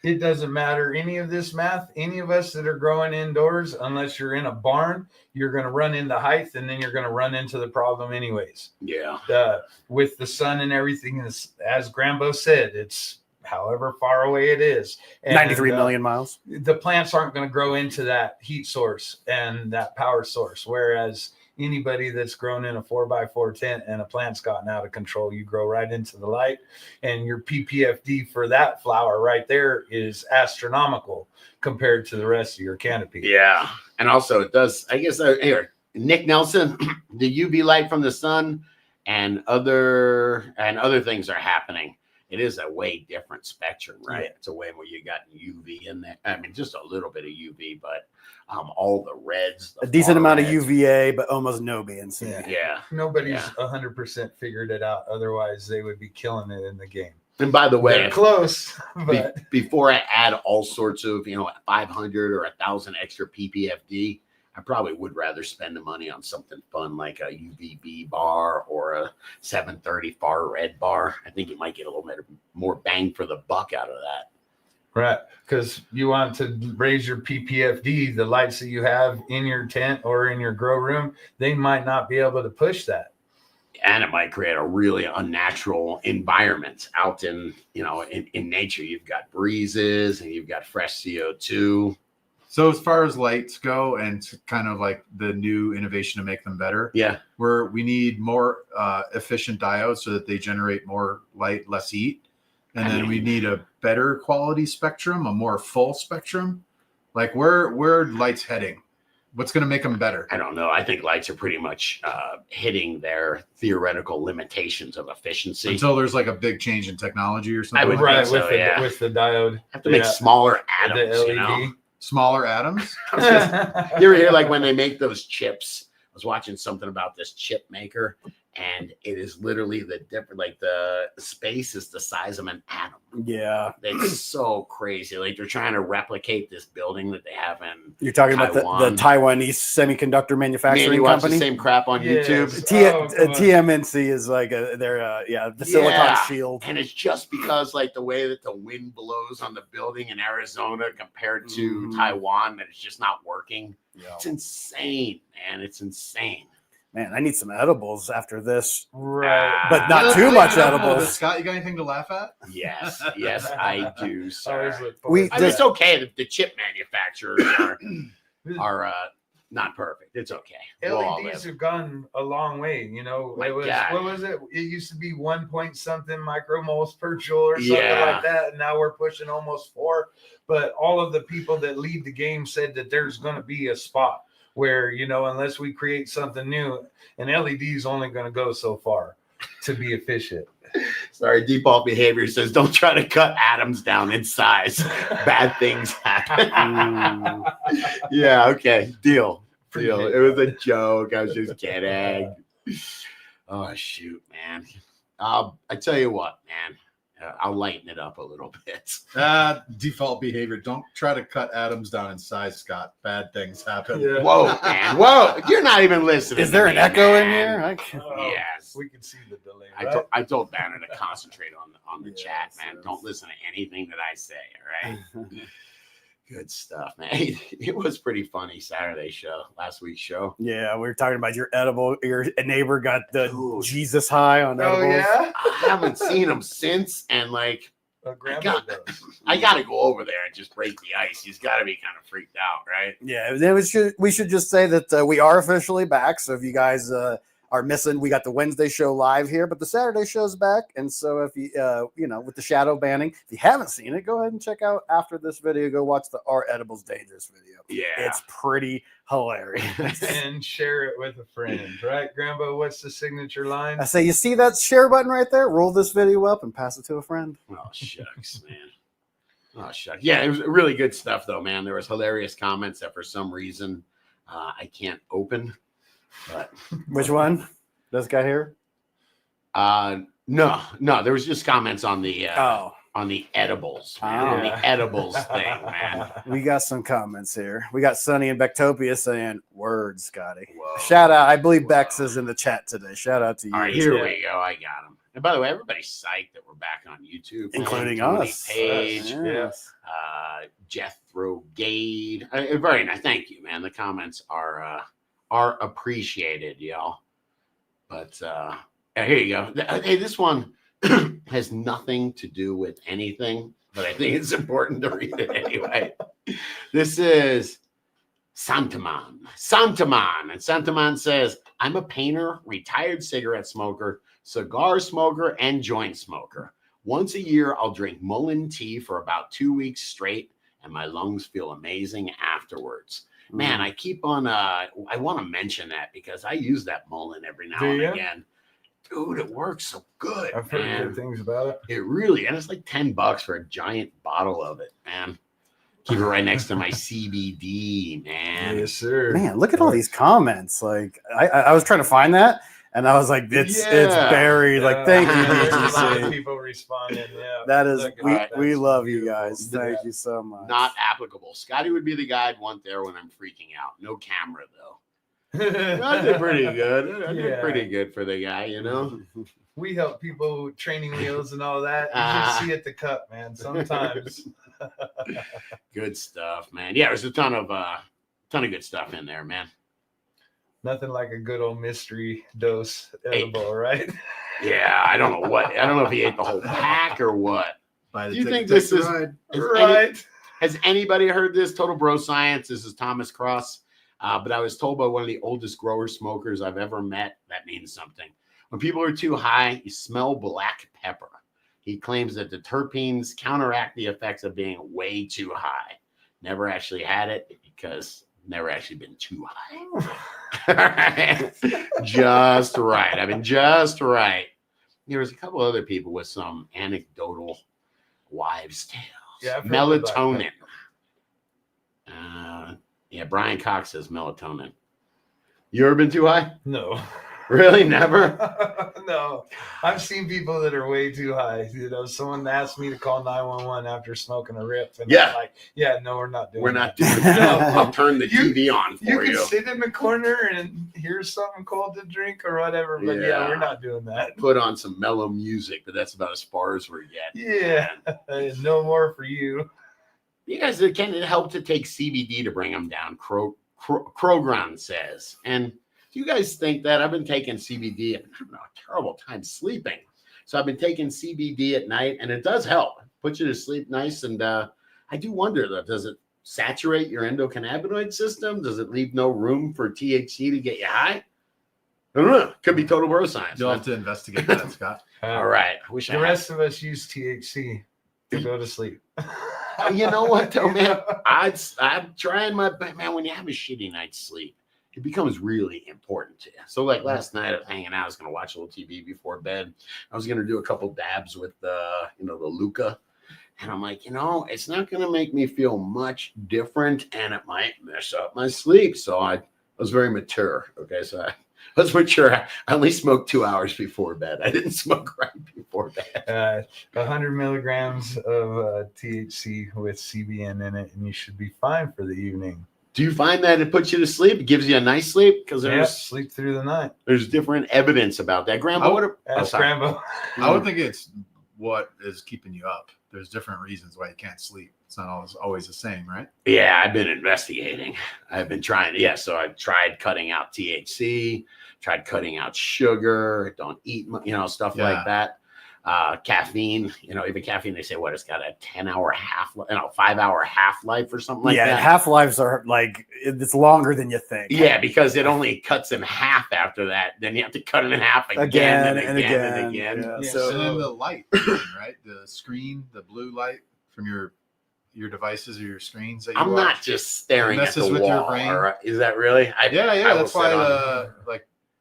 it doesn't matter any of this math. Any of us that are growing indoors, unless you're in a barn, you're going to run into height, and then you're going to run into the problem anyways. Yeah. With the sun and everything, as Grambo said, it's however far away it is. And, 93 million miles. The plants aren't going to grow into that heat source and that power source. Whereas anybody that's grown in a 4x4 tent and a plant's gotten out of control, you grow right into the light, and your PPFD for that flower right there is astronomical compared to the rest of your canopy. Yeah. And also it does, I guess, here, Nick Nelson, the UV light from the sun and other things are happening. It is a way different spectrum, right? Yeah. It's a way where you got UV in there. I mean, just a little bit of UV, but all the reds, A decent amount of reds. UVA, but almost no BNC. Yeah. Nobody's 100% figured it out. Otherwise, they would be killing it in the game. And by the way, They're close, but before I add all sorts of, 500 or 1,000 extra PPFD, I probably would rather spend the money on something fun like a UVB bar or a 730 far red bar. I think you might get a little bit more bang for the buck out of that. right, because you want to raise your PPFD, the lights that you have in your tent or in your grow room, they might not be able to push that. And it might create a really unnatural environment out in nature. You've got breezes and you've got fresh CO2. So as far as lights go, and kind of like the new innovation to make them better, Yeah. we need more efficient diodes so that they generate more light, less heat, and then we need a better quality spectrum, a more full spectrum. Like where are lights heading? What's going to make them better? I don't know. I think lights are pretty much hitting their theoretical limitations of efficiency. Until there's like a big change in technology or something. I would like think that. so, with yeah. with the diode, have to make smaller atoms, the you know? LED. Smaller atoms. You ever hear like when they make those chips? I was watching something about this chip maker, and it is literally the different, like the space is the size of an atom. Yeah. It's so crazy. Like they're trying to replicate this building that they have in. You're talking about the Taiwan. Taiwanese semiconductor Man, manufacturing you watch the company. same crap on Yes. YouTube. Come on. TMNC is like the silicon Yeah. shield. And it's just because like the way that the wind blows on the building in Arizona compared to Taiwan, that it's just not working. Yeah. It's insane, man. It's insane. Man, I need some edibles after this, Right. but not Yeah, too wait, much no, edibles. Scott, you got anything to laugh at? Yes, yes, I do, sir. Always look We- forward I to mean, it's that. okay that the chip manufacturers are not perfect. It's okay. We'll all LEDs live. have gone a long way. You know, My it was God. what was it? It used to be 1 point something micromoles per joule or something Yeah. like that, and now we're pushing almost 4. But all of the people that lead the game said that there's going to be a spot where, unless we create something new, an LED is only going to go so far to be efficient. Sorry, default behavior says don't try to cut atoms down in size. Bad things happen. Yeah, okay. Deal. It was a joke. I was just kidding. Oh, shoot, man. I tell you what, man. I'll lighten it up a little bit. Default behavior. Don't try to cut atoms down in size, Scott. Bad things happen. Yeah. Whoa, man. Whoa. You're not even listening. Is there to an me, echo in man. here? I can't- Oh, Yes. we can see the delay. I, Right? I told Banner to concentrate on the chat, Yes, man. yes. Don't listen to anything that I say, all right? Good stuff, man. It was pretty funny Saturday show, last week's show. Yeah, we were talking about your edible. Your neighbor got the Dude. Jesus high on Oh edibles. yeah. I haven't seen him since, and like Grandma got- does. I got to go over there and just break the ice. He's got to be kind of freaked out, right? Yeah, then we should just say that we are officially back. So if you guys are missing, we got the Wednesday show live here, but the Saturday show's back. And so if you with the shadow banning, if you haven't seen it, go ahead and check out after this video. Go watch the Are Edibles Dangerous video. Yeah. It's pretty hilarious. And share it with a friend, right, Grandpa? What's the signature line? I say, you see that share button right there? Roll this video up and pass it to a friend. Oh, shucks, man. Oh, shucks. Yeah, it was really good stuff, though, man. There was hilarious comments that for some reason I can't open. But Which one? This guy here? no, there was just comments on the on the edibles, man, on Oh. the edibles thing, man. We got some comments here. We got Sonny and Bectopia saying, "Word, Scotty." Whoa. Shout out. I believe Whoa. Bex is in the chat today. Shout out to you. All right, here we go. I got him. And by the way, everybody's psyched that we're back on YouTube, man. Including Tony us. Page, Yes. Jethro Gade. Very nice. Thank you, man. The comments are appreciated, y'all. But here you go. Hey, this one has nothing to do with anything, but I think it's important to read it anyway. This is Santaman. And Santaman says, I'm a painter, retired cigarette smoker, cigar smoker, and joint smoker. Once a year, I'll drink Mullen tea for about 2 weeks straight, and my lungs feel amazing afterwards. Man, I keep on, I want to mention that because I use that Mullen every now and again. Dude, it works so good. I've heard good things about it. It really, and it's like $10 for a giant bottle of it, man. Keep it right next to my CBD, man. Yes, sir. Man, look at all these comments. Like I was trying to find that, and I was like, it's buried. Like, thank you, There's a lot of DGC. people responding. Yeah, That is, Look, we that's love you beautiful. guys. Thank you so much. Not applicable. Scotty would be the guy I'd want there when I'm freaking out. No camera, though. I did pretty good. I did pretty good for the guy, you know? We help people with training wheels and all that. You just see at the cup, man. Sometimes. Good stuff, man. Yeah, there's a ton of good stuff in there, man. Nothing like a good old mystery dose edible, right? Yeah, I don't know if he ate the whole pack or what. By the Do you ticket think this take is the ride. Right. Has anybody heard this? Total Bro Science. This is Thomas Cross. But I was told by one of the oldest grower smokers I've ever met. That means something. When people are too high, you smell black pepper. He claims that the terpenes counteract the effects of being way too high. Never actually had it because never actually been too high. Just right. I mean, just right. There was a couple other people with some anecdotal wives' tales. Yeah, I've heard about melatonin. Yeah, Brian Cox says melatonin. You ever been too high? No. Really? Never? No. I've seen people that are way too high. You know, someone asked me to call 911 after smoking a rip. And Yeah. I'm like, yeah, no, we're not doing We're that. not doing that. I'll turn the TV on You for can you. sit in the corner and hear something cold to drink or whatever, but yeah, we're not doing that. Put on some mellow music, but that's about as far as we're getting. Yeah. No more for you. You guys, can it help to take CBD to bring them down? Krogran says. And do you guys think that? I've been taking CBD and I'm having a terrible time sleeping. So I've been taking CBD at night and it does help. Put you to sleep nice. And I do wonder, though, does it saturate your endocannabinoid system? Does it leave no room for THC to get you high? I don't know. Could be total bro science. You'll Man. have to investigate that, Scott. All right. I wish The rest of us use THC to go to sleep. You know what, though, man? I'm trying my best, man. When you have a shitty night's sleep, it becomes really important to you. So, like last night, I was hanging out. I was going to watch a little TV before bed. I was going to do a couple dabs with the Luca. And I'm like, it's not going to make me feel much different, and it might mess up my sleep. So I was very mature. Okay, so I was mature. I only smoked 2 hours before bed. I didn't smoke right before bed. 100 milligrams of THC with CBN in it, and you should be fine for the evening. Do you find that it puts you to sleep? It gives you a nice sleep? Because sleep through the night. there's different evidence about that. Grandma, Rambo. I would think it's what is keeping you up. There's different reasons why you can't sleep. It's not always the same, right? Yeah, I've been investigating. I've been trying. Yeah, so I tried cutting out THC, tried cutting out sugar, don't eat, stuff like that. Caffeine, even caffeine, they say, it's got a 10-hour 5-hour half-life or something like that. Yeah, half-lives are like, it's longer than you think. Yeah, because it only cuts in half after that. Then you have to cut it in half again and again. Yeah. So and then the light, right? The screen, the blue light from your devices or your screens that you I'm watch. not just staring at the messes with wall. your brain. All right. Is that really? I That's will why sit on-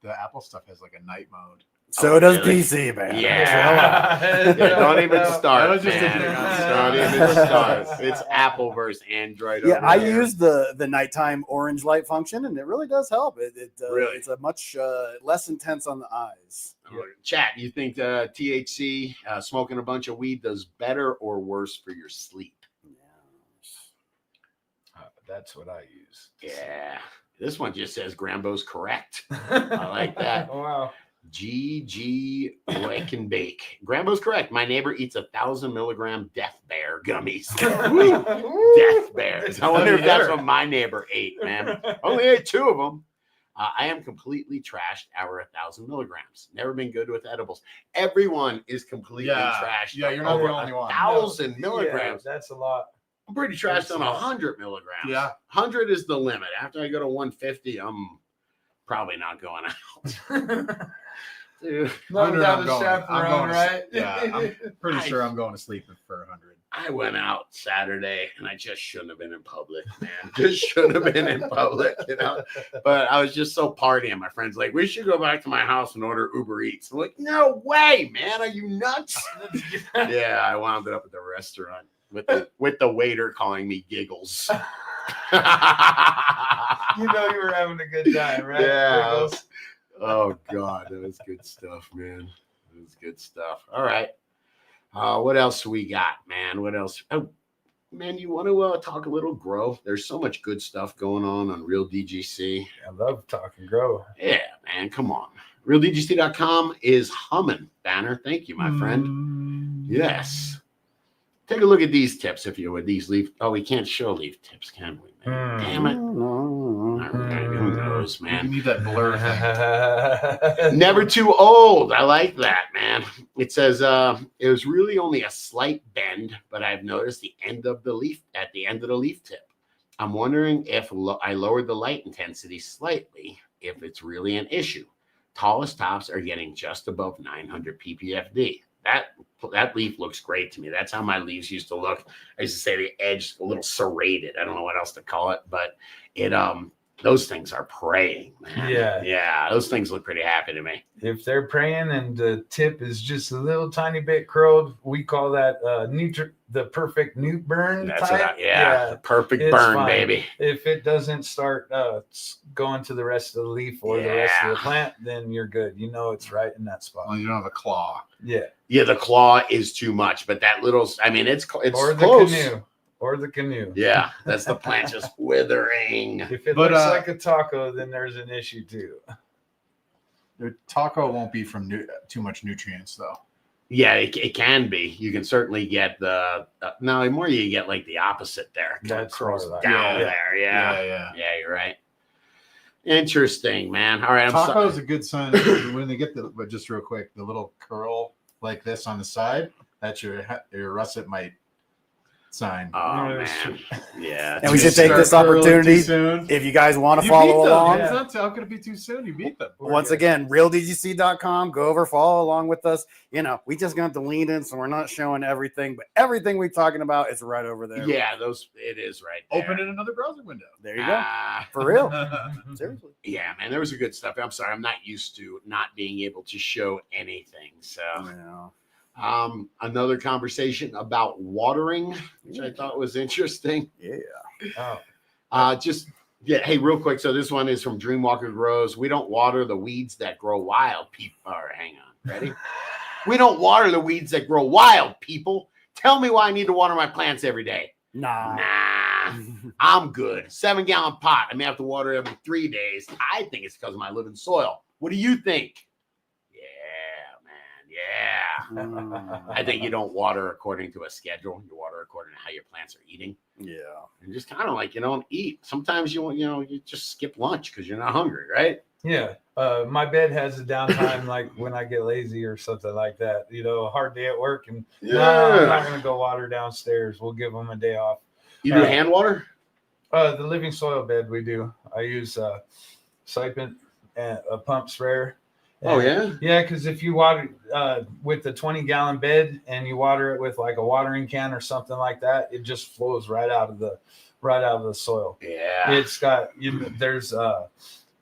the Apple stuff has like a night mode. So does PC, man. Yeah. Don't even start. That was just man. Don't even start. It's Apple versus Android. Yeah, over I there. use the nighttime orange light function, and it really does help. Really? It's a much less intense on the eyes. Chat, you think THC, smoking a bunch of weed, does better or worse for your sleep? That's what I use. Yeah. This one just says Grambo's correct. I like that. Wow. GG Wake and Bake. Grambo's correct. My neighbor eats 1,000 milligram Death Bear gummies. Death Bears. I wonder if that's what my neighbor ate, man. Only ate 2 of them. I am completely trashed over 1,000 milligrams. Never been good with edibles. Everyone is completely trashed. Yeah, you're not over the only one. 1,000 milligrams. Yeah, that's a lot. I'm pretty trashed That's on a lot. 100 milligrams. Yeah. 100 is the limit. After I go to 150, I'm probably not going out. Dude, Not 100, without I'm a going. chaperone, right? Yeah, I'm pretty sure I'm going to sleep for 100. I went out Saturday and I just shouldn't have been in public, man. Just shouldn't have been in public, you know. But I was just so partying. My friend's like, we should go back to my house and order Uber Eats. I'm like, no way, man. Are you nuts? Yeah, I wound up at the restaurant with the waiter calling me Giggles. You know you were having a good time, right? Yeah. Giggles? Oh God, that was good stuff, man. That was good stuff. All right. What else we got, man? What else? Oh, man, you want to talk a little grow? There's so much good stuff going on Real DGC. I love talking grow. Yeah, man, come on. RealDGC.com is humming. Banner, thank you, my friend. Yes. Take a look at these tips if you would. These leaf. Oh, we can't show leaf tips, can we? Man? Damn it. All right, who knows, You man? need that blur thing. Never too old. I like that, man. It says it was really only a slight bend, but I've noticed the end of the leaf tip. I'm wondering if I lowered the light intensity slightly, if it's really an issue. Tallest tops are getting just above 900 ppfd. That leaf looks great to me. That's how my leaves used to look. I used to say the edge a little serrated. I don't know what else to call it, but it those things are praying, man. Yeah, those things look pretty happy to me. If they're praying and the tip is just a little tiny bit curled, we call that the perfect newt burn. That's type. the perfect it's burn, fine. baby. If it doesn't start going to the rest of the leaf or the rest of the plant, then you're good. You know it's right in that spot. Well, you don't have a claw. Yeah, the claw is too much, but that little, I mean, it's or the close. canoe. Or the canoe. Yeah, that's the plant just withering. If it looks like a taco, then there's an issue too. The taco won't be from too much nutrients, though. Yeah, it can be. You can certainly get the no. The more you get like the opposite there, That's curls more like- down Yeah. there. Yeah. Yeah, you're right. Interesting, man. All right, Taco is a good sign when they get but just real quick, the little curl like this on the side. That's your russet mite sign. Oh man, yeah. And we should take this opportunity. Soon. If you guys want to You follow beat them. along, Yeah. It's not how could it be too soon? You beat them. once again, realdgc.com, go over, follow along with us. You know, we just got the lead in, so we're not showing everything, but everything we're talking about is right over there. Yeah, it is right there. Open in another browser window. There you go. Ah, For real. Seriously. yeah, man, there was a good stuff. I'm sorry, I'm not used to not being able to show anything. So, Yeah. another conversation about watering, which I thought was interesting. Yeah. Oh, Hey, real quick. So this one is from Dreamwalker Grows. We don't water the weeds that grow wild. People, all right, hang on. Ready? We don't water the weeds that grow wild. People, tell me why I need to water my plants every day. Nah. Nah, I'm good. 7-gallon pot. I may have to water every 3 days. I think it's because of my living soil. What do you think? Yeah, man. Yeah. I think you don't water according to a schedule. You water according to how your plants are eating. Yeah. And just kind of like you don't eat. Sometimes you just skip lunch because you're not hungry, right? yeah. My bed has a downtime like when I get lazy or something like that. You know, a hard day at work, and no, I'm not gonna go water downstairs. We'll give them a day off. You do hand water? The living soil bed we do. I use Sipent and a pump sprayer. Oh yeah. Yeah, because if you water with the 20-gallon bed and you water it with like a watering can or something like that, it just flows right out of the soil. Yeah. It's got there's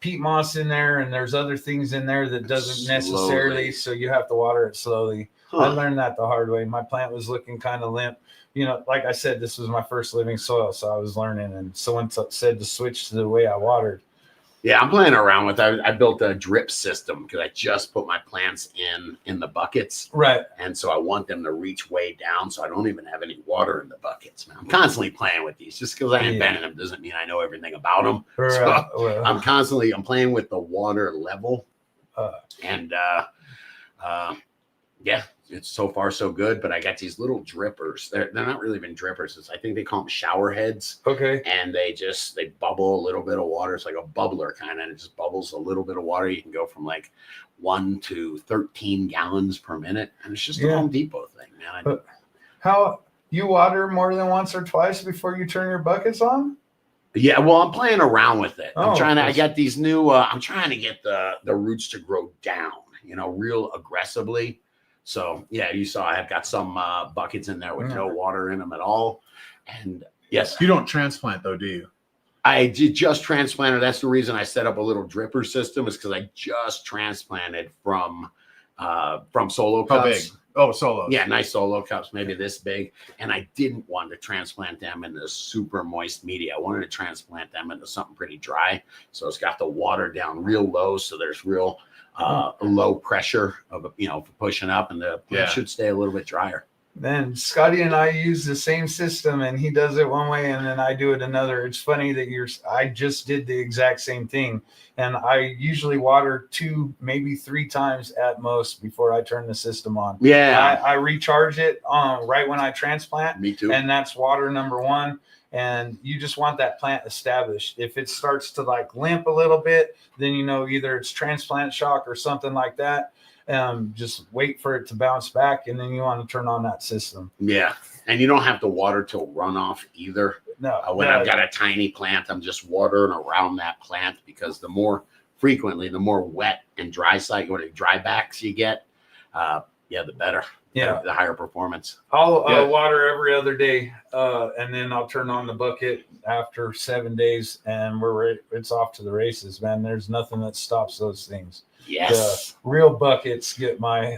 peat moss in there and there's other things in there that doesn't necessarily, so you have to water it slowly. I learned that the hard way. My plant was looking kind of limp. You know, like I said, this was my first living soil, so I was learning, and someone said to switch to the way I watered. Yeah, I'm playing around with. I built a drip system because I just put my plants in the buckets, Right. and so I want them to reach way down, so I don't even have any water in the buckets. Man, I'm constantly playing with these. Just because I invented them doesn't mean I know everything about them. Right. So I'm playing with the water level, and yeah, it's so far so good. But I got these little drippers. They're not really even drippers. I think they call them shower heads. Okay. And they bubble a little bit of water. It's like a bubbler kind of, and it just bubbles a little bit of water. You can go from like 1 to 13 gallons per minute, and it's just a Home Depot thing, man. How you water more than once or twice before you turn your buckets on? Yeah, well, I'm playing around with it. Oh, I got these new, I'm trying to get the roots to grow down, real aggressively. So yeah, you saw I've got some buckets in there with no water in them at all. And yes, You don't transplant though, do you? I did just transplanted. That's the reason I set up a little dripper system, is because I just transplanted from solo cups. How big? Oh, solos. Yeah, nice solo cups, maybe this big. And I didn't want to transplant them into super moist media. I wanted to transplant them into something pretty dry. So it's got the water down real low. So there's real low pressure of, for pushing up, and the plant should stay a little bit drier. Then Scotty and I use the same system, and he does it one way and then I do it another. It's funny that I just did the exact same thing, and I usually water 2, maybe 3 times at most before I turn the system on. Yeah. I recharge it right when I transplant. Me too. And that's water number 1. And you just want that plant established. If it starts to like limp a little bit, then either it's transplant shock or something like that. Just wait for it to bounce back, and then you want to turn on that system. Yeah, and you don't have to water till runoff either. No, when I've got a tiny plant, I'm just watering around that plant, because the more frequently, the more wet and dry backs you get, the better. Yeah, the higher performance. I'll water every other day, and then I'll turn on the bucket after 7 days, and it's off to the races, man. There's nothing that stops those things. Yes, the real buckets get my.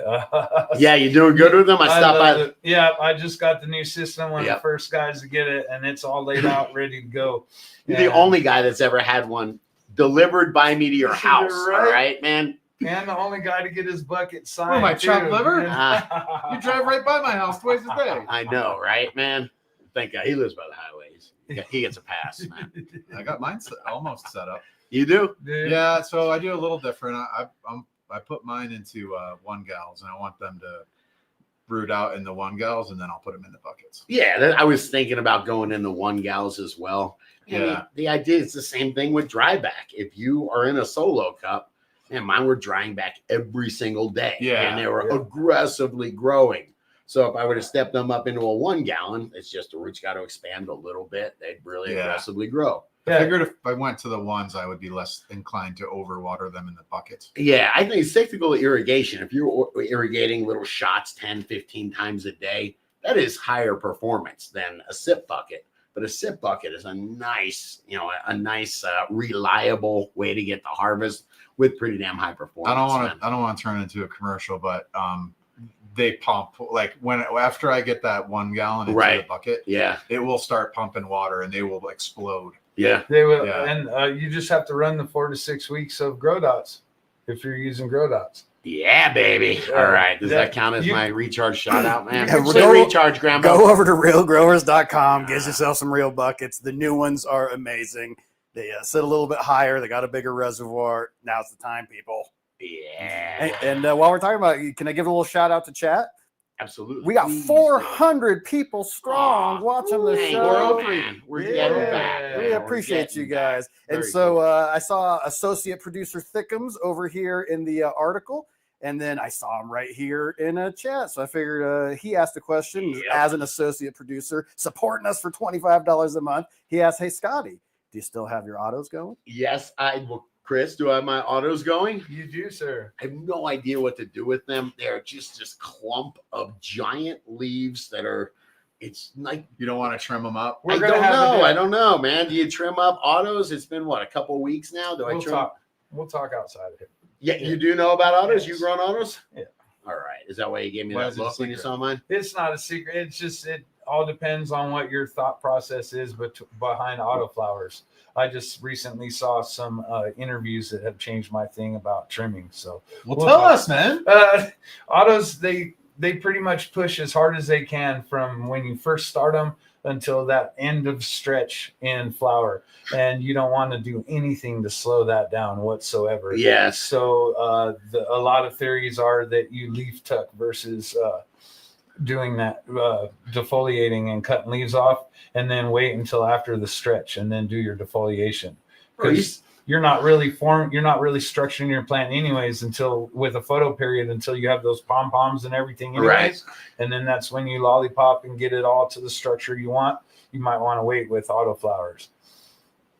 You're doing good with them. I just got the new system, one of the first guys to get it, and it's all laid out, ready to go. You're the only guy that's ever had one delivered by me to your house. Right. All right, man. And the only guy to get his bucket signed. Oh, my chopped liver? You drive right by my house twice a day. I know, right, man? Thank God he lives by the highways. He gets a pass, man. I got mine almost set up. You do? Yeah, so I do a little different. I put mine into 1 gallons, and I want them to root out in the 1 gallons, and then I'll put them in the buckets. Yeah, I was thinking about going in the 1 gallons as well. And the idea is the same thing with dry back. If you are in a solo cup, and mine were drying back every single day, and they were aggressively growing. So if I would have stepped them up into a 1 gallon, it's just the roots got to expand a little bit. They'd really aggressively grow. I figured if I went to the 1s, I would be less inclined to overwater them in the buckets. Yeah, I think it's technical irrigation. If you're irrigating little shots 10, 15 times a day, that is higher performance than a sip bucket. But a sip bucket is a nice, reliable way to get the harvest with pretty damn high performance. I don't want to turn it into a commercial, but they pump after I get that 1 gallon into the bucket. Yeah, it will start pumping water, and they will explode. Yeah, they will. Yeah. And you just have to run the 4 to 6 weeks of grow dots if you're using grow dots. Yeah, baby. All right. Does that count as my recharge shout out, man? Recharge, Grandma. Go over to realgrowers.com. Get yourself some real buckets. The new ones are amazing. They sit a little bit higher. They got a bigger reservoir. Now's the time, people. Yeah. And while we're talking about it, can I give a little shout out to chat? Absolutely. We got 400 people strong watching the show. We're getting back. We appreciate you guys. And so I saw Associate Producer Thickums over here in the article, and then I saw him right here in a chat. So I figured he asked a question as an associate producer, supporting us for $25 a month. He asked, "Hey, Scotty, do you still have your autos going?" Yes, I will. Chris, do I have my autos going? You do, sir. I have no idea what to do with them. They're just this clump of giant leaves that are, it's like. You don't want to trim them up? I don't know, man. Do you trim up autos? It's been, a couple weeks now? We'll talk outside of it. Yeah, you do know about autos? Yes. You grown autos? Yeah. All right. Is that why you gave me that look when you saw mine? It's not a secret. It's just, it all depends on what your thought process is behind autoflowers. I just recently saw some interviews that have changed my thing about trimming. So tell us, man. Autos, they pretty much push as hard as they can from when you first start them until that end of stretch in flower, and you don't want to do anything to slow that down whatsoever. Yes. So a lot of theories are that you leaf tuck versus doing that defoliating and cutting leaves off, and then wait until after the stretch and then do your defoliation, because you're not really structuring your plant anyways until with a photo period, until you have those pom-poms and everything anyways. Right. And then that's when you lollipop and get it all to the structure you want. You might want to wait with autoflowers.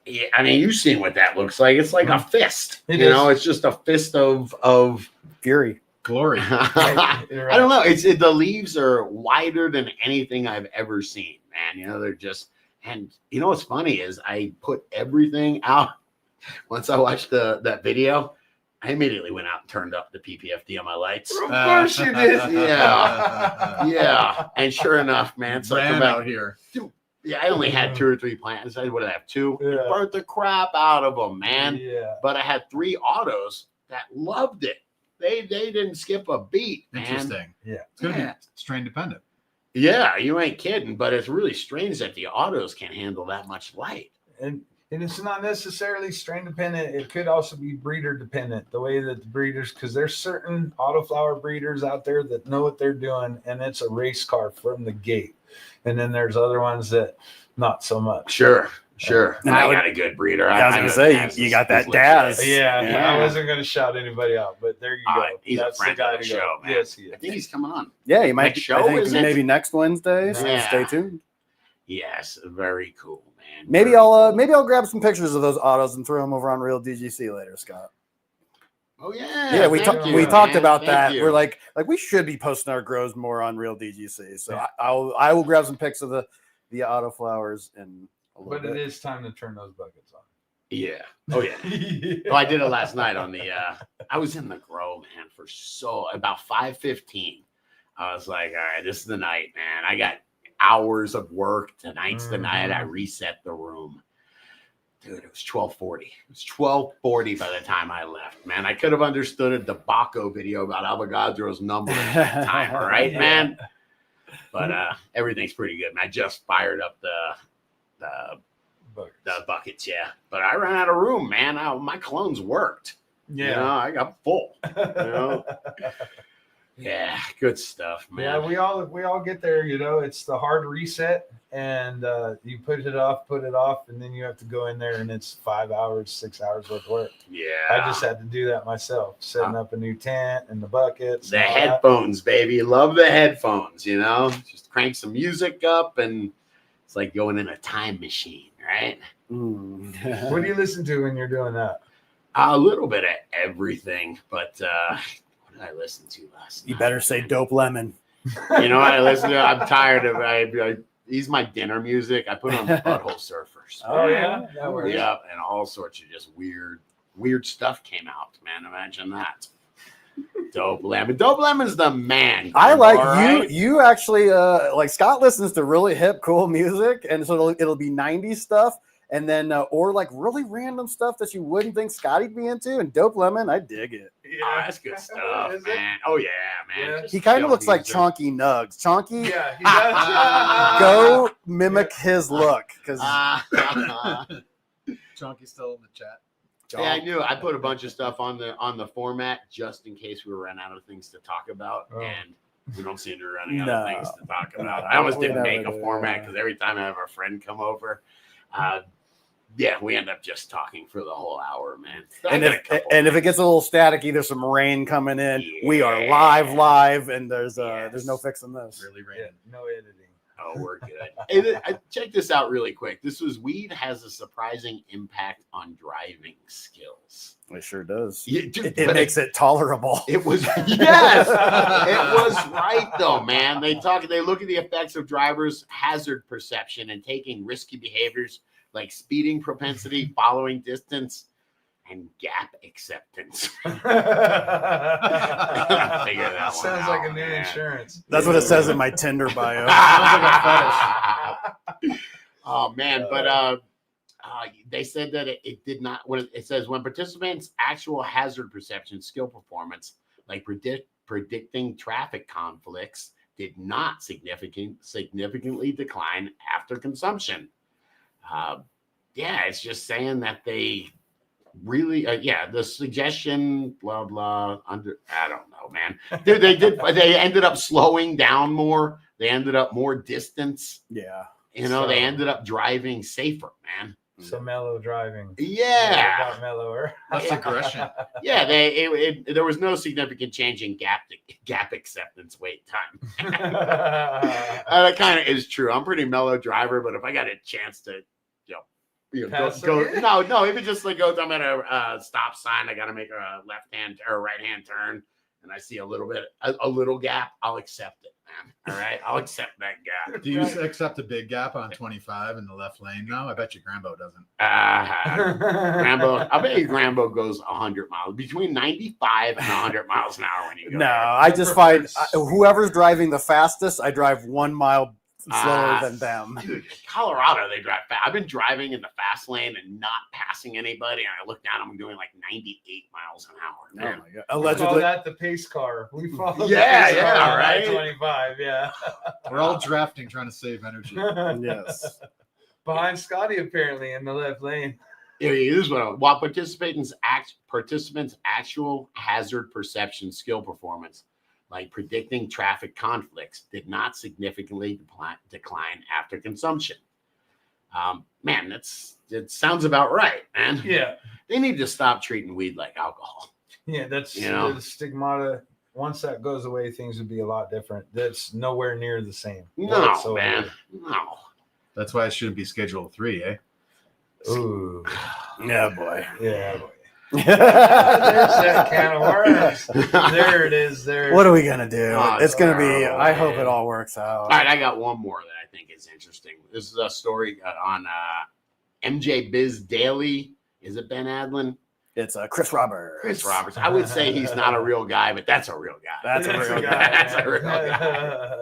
Yeah, I mean, you've seen what that looks like. It's like a fist. It you is. know, it's just a fist of Fury. Glory. I don't know. The leaves are wider than anything I've ever seen, man. You know, they're just, and you know what's funny is I put everything out. Once I watched that video, I immediately went out and turned up the PPFD on my lights. Of course you did. Yeah. And sure enough, man, it's like Ran about out here. Yeah, I only had 2 or 3 plants. What did I have? 2? Yeah. Burnt the crap out of them, man. Yeah. But I had 3 autos that loved it. They didn't skip a beat, man. Interesting. Yeah. It's going to be strain dependent. Yeah, you ain't kidding. But it's really strange that the autos can't handle that much light. And it's not necessarily strain dependent. It could also be breeder dependent. The way that the breeders, because there's certain autoflower breeders out there that know what they're doing, and it's a race car from the gate. And then there's other ones that not so much. Sure. And I got a good breeder. I was going to say, you got that Daz. Yeah, I wasn't going to shout anybody out, but there you go. He's That's a friend the guy of the to go. show, man. Yes, he is. I think he's coming on. Yeah, you might. Next show, I think is it? maybe next Wednesday. So Yeah. stay tuned. Yes, very cool, man. Maybe Very I'll cool. grab some pictures of those autos and throw them over on Real DGC later, Scott. Oh yeah. Yeah, we thank you, we talked man. about Thank that. you. We're like we should be posting our grows more on Real DGC. So I will grab some pics of the autoflowers and. But it is time to turn those buckets on. Yeah. Oh yeah. Oh, I did it last night on the. I was in the grow, man, for about 5:15. I was like, all right, this is the night, man. I got hours of work. Tonight's the night. I reset the room. Dude, it was 12:40. It was 12:40 by the time I left, man. I could have understood a Debaco video about Avogadro's number at that time, all right, man? But everything's pretty good, man. I just fired up the buckets, yeah. But I ran out of room, man. My clones worked. Yeah. You know, I got full. You know? Yeah, good stuff, man. Yeah, we all get there, you know. It's the hard reset, and you put it off, and then you have to go in there, and it's 5 hours, 6 hours worth of work. Yeah. I just had to do that myself, setting up a new tent and the buckets. The headphones, baby. Love the headphones, you know. Just crank some music up, and it's like going in a time machine, right? What do you listen to when you're doing that? A little bit of everything, but what did I listen to last night? You better say Dope Lemon. You know what I listen to? I'm tired of it. He's my dinner music. I put on the Butthole Surfers. Oh, yeah? That works. Yeah, and all sorts of just weird stuff came out, man. Imagine that. Dope Lemon. Dope Lemon's the man. I like all you. right? You actually like Scott listens to really hip, cool music, and so it'll be 90s stuff, and then or like really random stuff that you wouldn't think Scotty'd be into. And Dope Lemon, I dig it. Oh, that's good stuff, man. Oh yeah, man. Yeah. Just He kind chill of looks like music. Chunky Nugs. Chunky, Yeah, he does. go mimic his look because Chunky's still in the chat. Yeah, I knew. I put a bunch of stuff on the format just in case we ran out of things to talk about, and we don't seem to be running out of things to talk about. I almost didn't make a format because every time I have a friend come over, we end up just talking for the whole hour, man. and if it gets a little staticky, there's some rain coming in. We are live, and there's no fixing this. Really Yeah, random. no editing. Oh, we're good. Check this out really quick. Weed has a surprising impact on driving skills. It sure does. Yeah, dude, It makes it tolerable. It was yes, it was right though, man. They look at the effects of drivers' hazard perception and taking risky behaviors like speeding propensity, following distance, and gap acceptance. Figure that one Sounds out, like a new man. insurance. That's what it says in my Tinder bio. Oh man, but they said that it did not. When it says when participants' actual hazard perception skill performance, like predicting traffic conflicts, did not significantly decline after consumption. Yeah, it's just saying that they really, the suggestion, blah blah. I don't know, man. They ended up slowing down more. They ended up more distance. Yeah. They ended up driving safer, man. So mellow driving. Yeah. It got mellower. Less aggression. Yeah, there was no significant change in gap acceptance wait time. That kind of is true. I'm a pretty mellow driver, but if I got a chance to, no, even just like I'm at a stop sign, I got to make a left hand or right hand turn, and I see a little gap, I'll accept it, man. All right, I'll accept that gap. Do you accept a big gap on 25 in the left lane now? I bet you Grambo doesn't. Grambo, I bet you Grambo goes 100 miles, between 95 and 100 miles an hour when you go. No, I just find whoever's driving the fastest, I drive 1 mile slower than them. Dude, Colorado, they drive fast. I've been driving in the fast lane and not passing anybody, and I look down, I'm doing like 98 miles an hour. Man. Oh my God. Allegedly, call that the pace car. We follow. Yeah, right. 25. Yeah. We're all drafting, trying to save energy. Yes. Behind Scotty, apparently, in the left lane. Here's while participants' actual hazard perception skill performance, like predicting traffic conflicts, did not significantly decline after consumption. Man, it sounds about right, man. Yeah. They need to stop treating weed like alcohol. Yeah, that's the stigmata. Once that goes away, things would be a lot different. That's nowhere near the same. No, whatsoever. man. No. That's why it shouldn't be Schedule 3, eh? Ooh. Yeah, boy. Yeah, boy. There's that can of worms. There it is. There. What are we gonna do? Oh, it's gonna be. oh, I hope man. it all works out. All right, I got one more that I think is interesting. This is a story on MJ Biz Daily. Is it Ben Adlin? It's Chris Roberts. Chris Roberts. I would say he's not a real guy, but that's a real guy. That's a real guy. That's a real guy.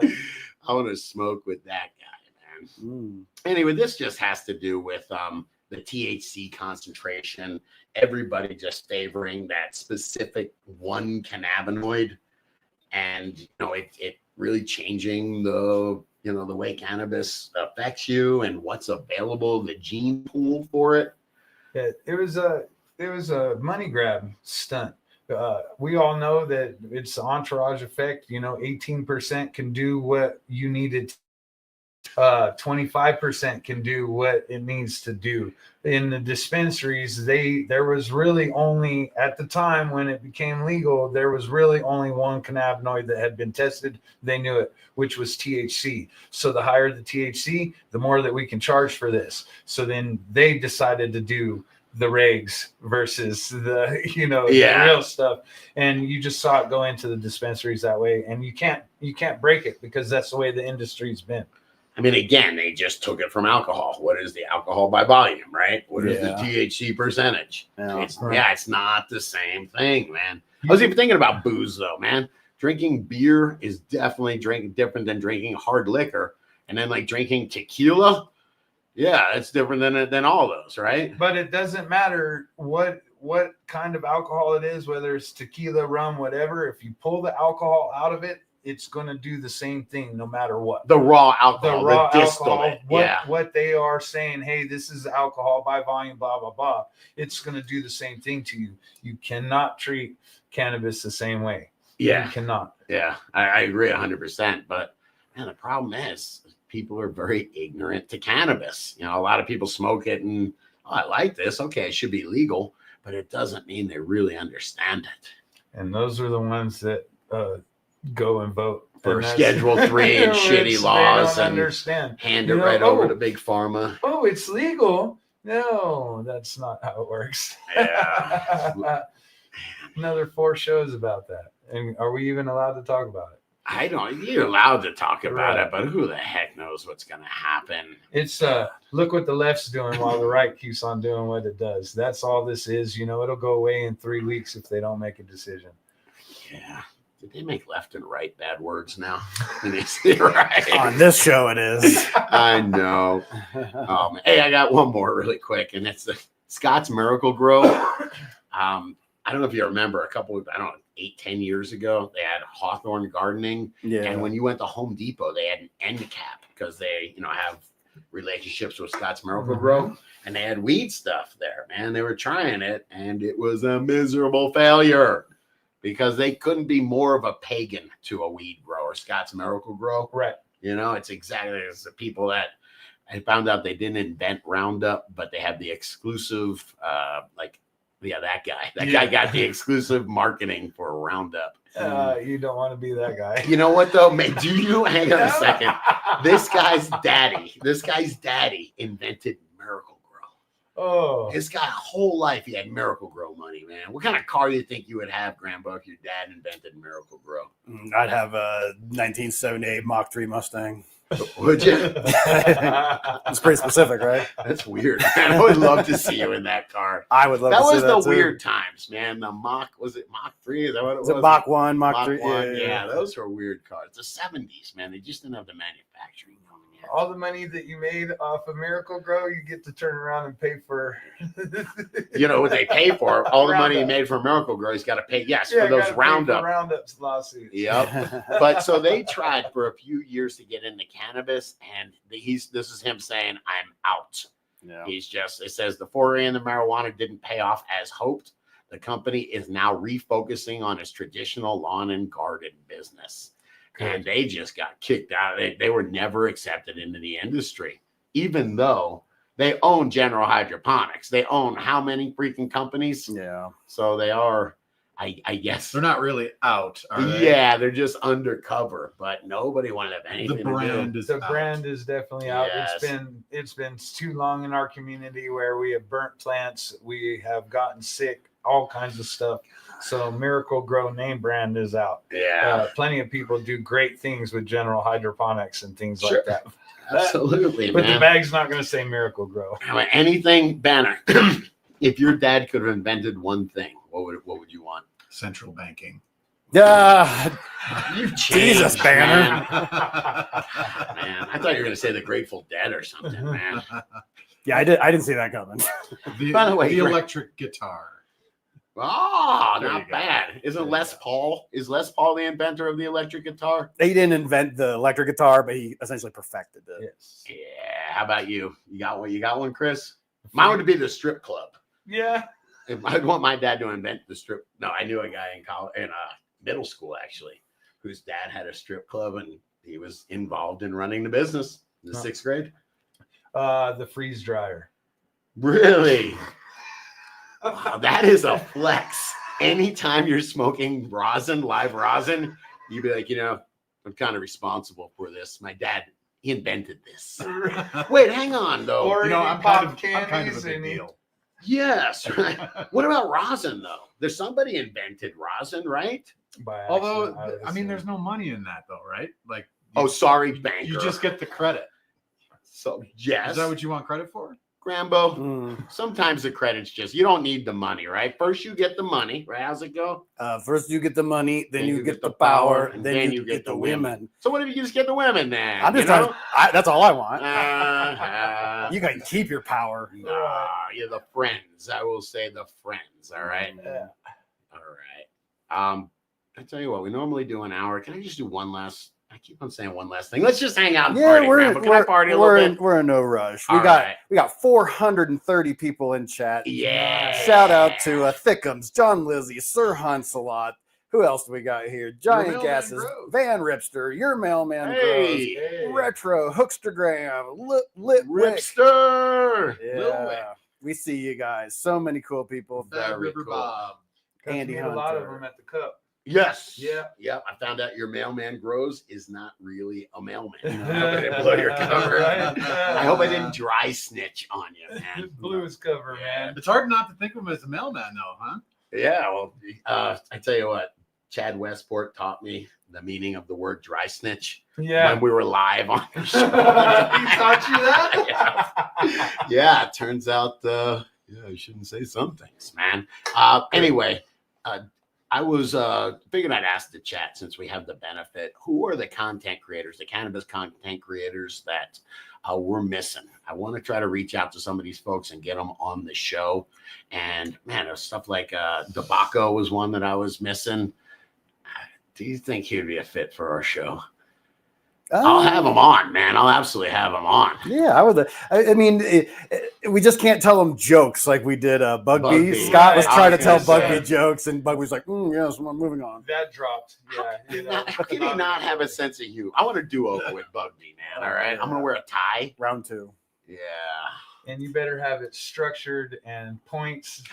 I want to smoke with that guy, man. Anyway, this just has to do with the THC concentration. Everybody just favoring that specific one cannabinoid, and it really changing the way cannabis affects you and what's available, the gene pool for it. Yeah, it was a money grab stunt. We all know that it's the entourage effect. 18% can do what you needed. 25% can do what it needs to do. In the dispensaries, there was really only, at the time when it became legal, there was really only one cannabinoid that had been tested. They knew it, which was THC. So the higher the THC, the more that we can charge for this. So then they decided to do the regs versus the real stuff, and you just saw it go into the dispensaries that way, and you can't break it because that's the way the industry's been. I mean, again, they just took it from alcohol. What is the alcohol by volume, right? What is the THC percentage? It's not the same thing, man. I was even thinking about booze, though, man. Drinking beer is definitely different than drinking hard liquor. And then, like, drinking tequila, it's different than all those, right? But it doesn't matter what kind of alcohol it is, whether it's tequila, rum, whatever. If you pull the alcohol out of it, it's going to do the same thing no matter what. The raw alcohol, the distillate. What they are saying, hey, this is alcohol by volume, blah, blah, blah. It's going to do the same thing to you. You cannot treat cannabis the same way. Yeah. You cannot. Yeah, I agree 100%. But, man, the problem is people are very ignorant to cannabis. A lot of people smoke it and, I like this. Okay, it should be legal. But it doesn't mean they really understand it. And those are the ones that go and vote for Schedule 3 and shitty laws and understand. Hand it right over to big pharma. Oh, it's legal. No, that's not how it works. Yeah. Another 4 shows about that. And are we even allowed to talk about it? I don't. You're allowed to talk about it, but who the heck knows what's going to happen? It's look what the left's doing while the right keeps on doing what it does. That's all this is. It'll go away in 3 weeks if they don't make a decision. Yeah. Did they make left and right bad words now? Right. On this show, it is. I know. Hey, I got one more really quick, and it's the Scott's Miracle Grow. I don't know if you remember 8-10 years ago. They had Hawthorne Gardening. Yeah. And when you went to Home Depot, they had an end cap because they, have relationships with Scott's Miracle Grow. And they had weed stuff there, man. They were trying it, and it was a miserable failure because they couldn't be more of a pagan to a weed grower, Scott's Miracle Grow. Right. It's exactly as the people that I found out they didn't invent Roundup, but they had the exclusive, that guy. That guy got the exclusive marketing for Roundup. You don't want to be that guy. You know what, though? Do you? Hang on a second. This guy's daddy invented Miracle Grow. Oh. His guy whole life, he had Miracle Grow money, man. What kind of car do you think you would have, Grambo, if your dad invented Miracle Grow? I'd have a 1978 Mach 3 Mustang. Would you? It's pretty specific, right? That's weird, man. I would love to see you in that car. I would love That to see was that the too. weird times, man. The was it Mach 3? Is that what it was? Was it Mach 1, Mach 3? Yeah, those were weird cars. The 70s, man. They just didn't have the manufacturing coming yet. All the money that you made off of Miracle Grow, you get to turn around and pay for. You know what they pay for? All the money he Roundup. made from Miracle Grow, he's got to pay. Yes, Yeah, for those gotta pay for Roundup. Roundup's lawsuits. Yep. But so they tried for a few years to get into cannabis, and this is him saying, "I'm out." Yeah. It says the foray into marijuana didn't pay off as hoped. The company is now refocusing on its traditional lawn and garden business. And they just got kicked out. They were never accepted into the industry, even though they own General Hydroponics. They own how many freaking companies? Yeah. So they are, I guess. They're not really out, are they? Yeah, they're just undercover, but nobody wanted to have anything The to do. brand is The out. brand is definitely out. Yes. It's been too long in our community where we have burnt plants, we have gotten sick, all kinds of stuff. So Miracle Grow name brand is out. Yeah, Plenty of people do great things with General Hydroponics and things Sure. like that. absolutely, But man. the bag's not going to say Miracle Grow. I mean, anything, Banner. If your dad could have invented one thing, what would you want? Central banking. Yeah. You've Jesus, changed, Banner. Man. Man, I thought you were going to say the Grateful Dead or something, man. Yeah, I didn't see that coming. By the way, the Grant- electric guitar. Oh, There you not go. bad. Isn't There you Les go. Paul? Is Les Paul the inventor of the electric guitar? He didn't invent the electric guitar, but he essentially perfected it. Yes. Yeah. How about you? You got one? You got one, Chris? Mine would be the strip club. Yeah. If I'd want my dad to invent the strip. No, I knew a guy in college, in middle school actually, whose dad had a strip club, and he was involved in running the business in the Huh. 6th grade. The freeze dryer. Really? Wow, that is a flex. Anytime you're smoking live rosin, you'd be like, I'm kind of responsible for this. My dad, he invented this. Wait, hang on though. Or I'm kind of a big deal. Yes, right. What about rosin though? There's somebody invented rosin, right? by Although, accident, would I mean, assume. there's no money in that though, right? Like, Oh, sorry, banker. you just get the credit. so yes. Is that what you want credit for? Grambo? Mm. Sometimes the credit's just you don't need the money, right? First you get the money, right? How's it go? First you get the money, then you get the power, and then you get the women. So what if you just get the women then? I'm just you know? trying. That's all I want. Uh, You can keep your power. nah, you're the friends. I will say the friends. All right. Yeah. All right. I tell you what, we normally do an hour. Can I just do one last? I keep on saying one last thing. Let's just hang out and Yeah, party. we're Grandpa. Can I party a little bit? we're in no rush. All We got right. 430 people in chat. Yeah. Shout out to Thickums, John Lizzie, Sir Hansalot. Who else do we got here? Giant Mailman Gases, Grows. Van Ripster, Your Mailman Hey. Hey. Grows, Retro, Hookstergram, Lit Wick. Ripster. Yeah, we see you guys. So many cool people. Bad Very River cool. Bob. Got to Andy meet a lot of Hunter. them at the cup. Yes. Yeah. Yep. I found out your mailman grows is not really a mailman. I hope I didn't blow your cover. Right? I hope I didn't dry snitch on you, man. Blew his cover, man. It's hard not to think of him as a mailman, though, huh? Yeah. Well, I tell you what, Chad Westport taught me the meaning of the word dry snitch Yeah. when we were live on the He show. taught you that? Yeah. It turns out, I shouldn't say some things, man. Anyway, I was figured I'd ask the chat since we have the benefit. Who are the content creators, the cannabis content creators that we're missing? I want to try to reach out to some of these folks and get them on the show. And man, there's stuff like Debaco was one that I was missing. Do you think he'd be a fit for our show? I'll have him on, man. I'll absolutely have him on. Yeah, I would. I mean, we just can't tell him jokes like we did Bugby. Bugby. Scott was Right, trying to I tell was gonna Bugby say. jokes, and Bugby's like, yes, I'm moving on. That dropped. Yeah. How can he not have a sense of humor? I want to do over with Bugby, man. All right, I'm gonna wear a tie. Round 2. Yeah. And you better have it structured and points,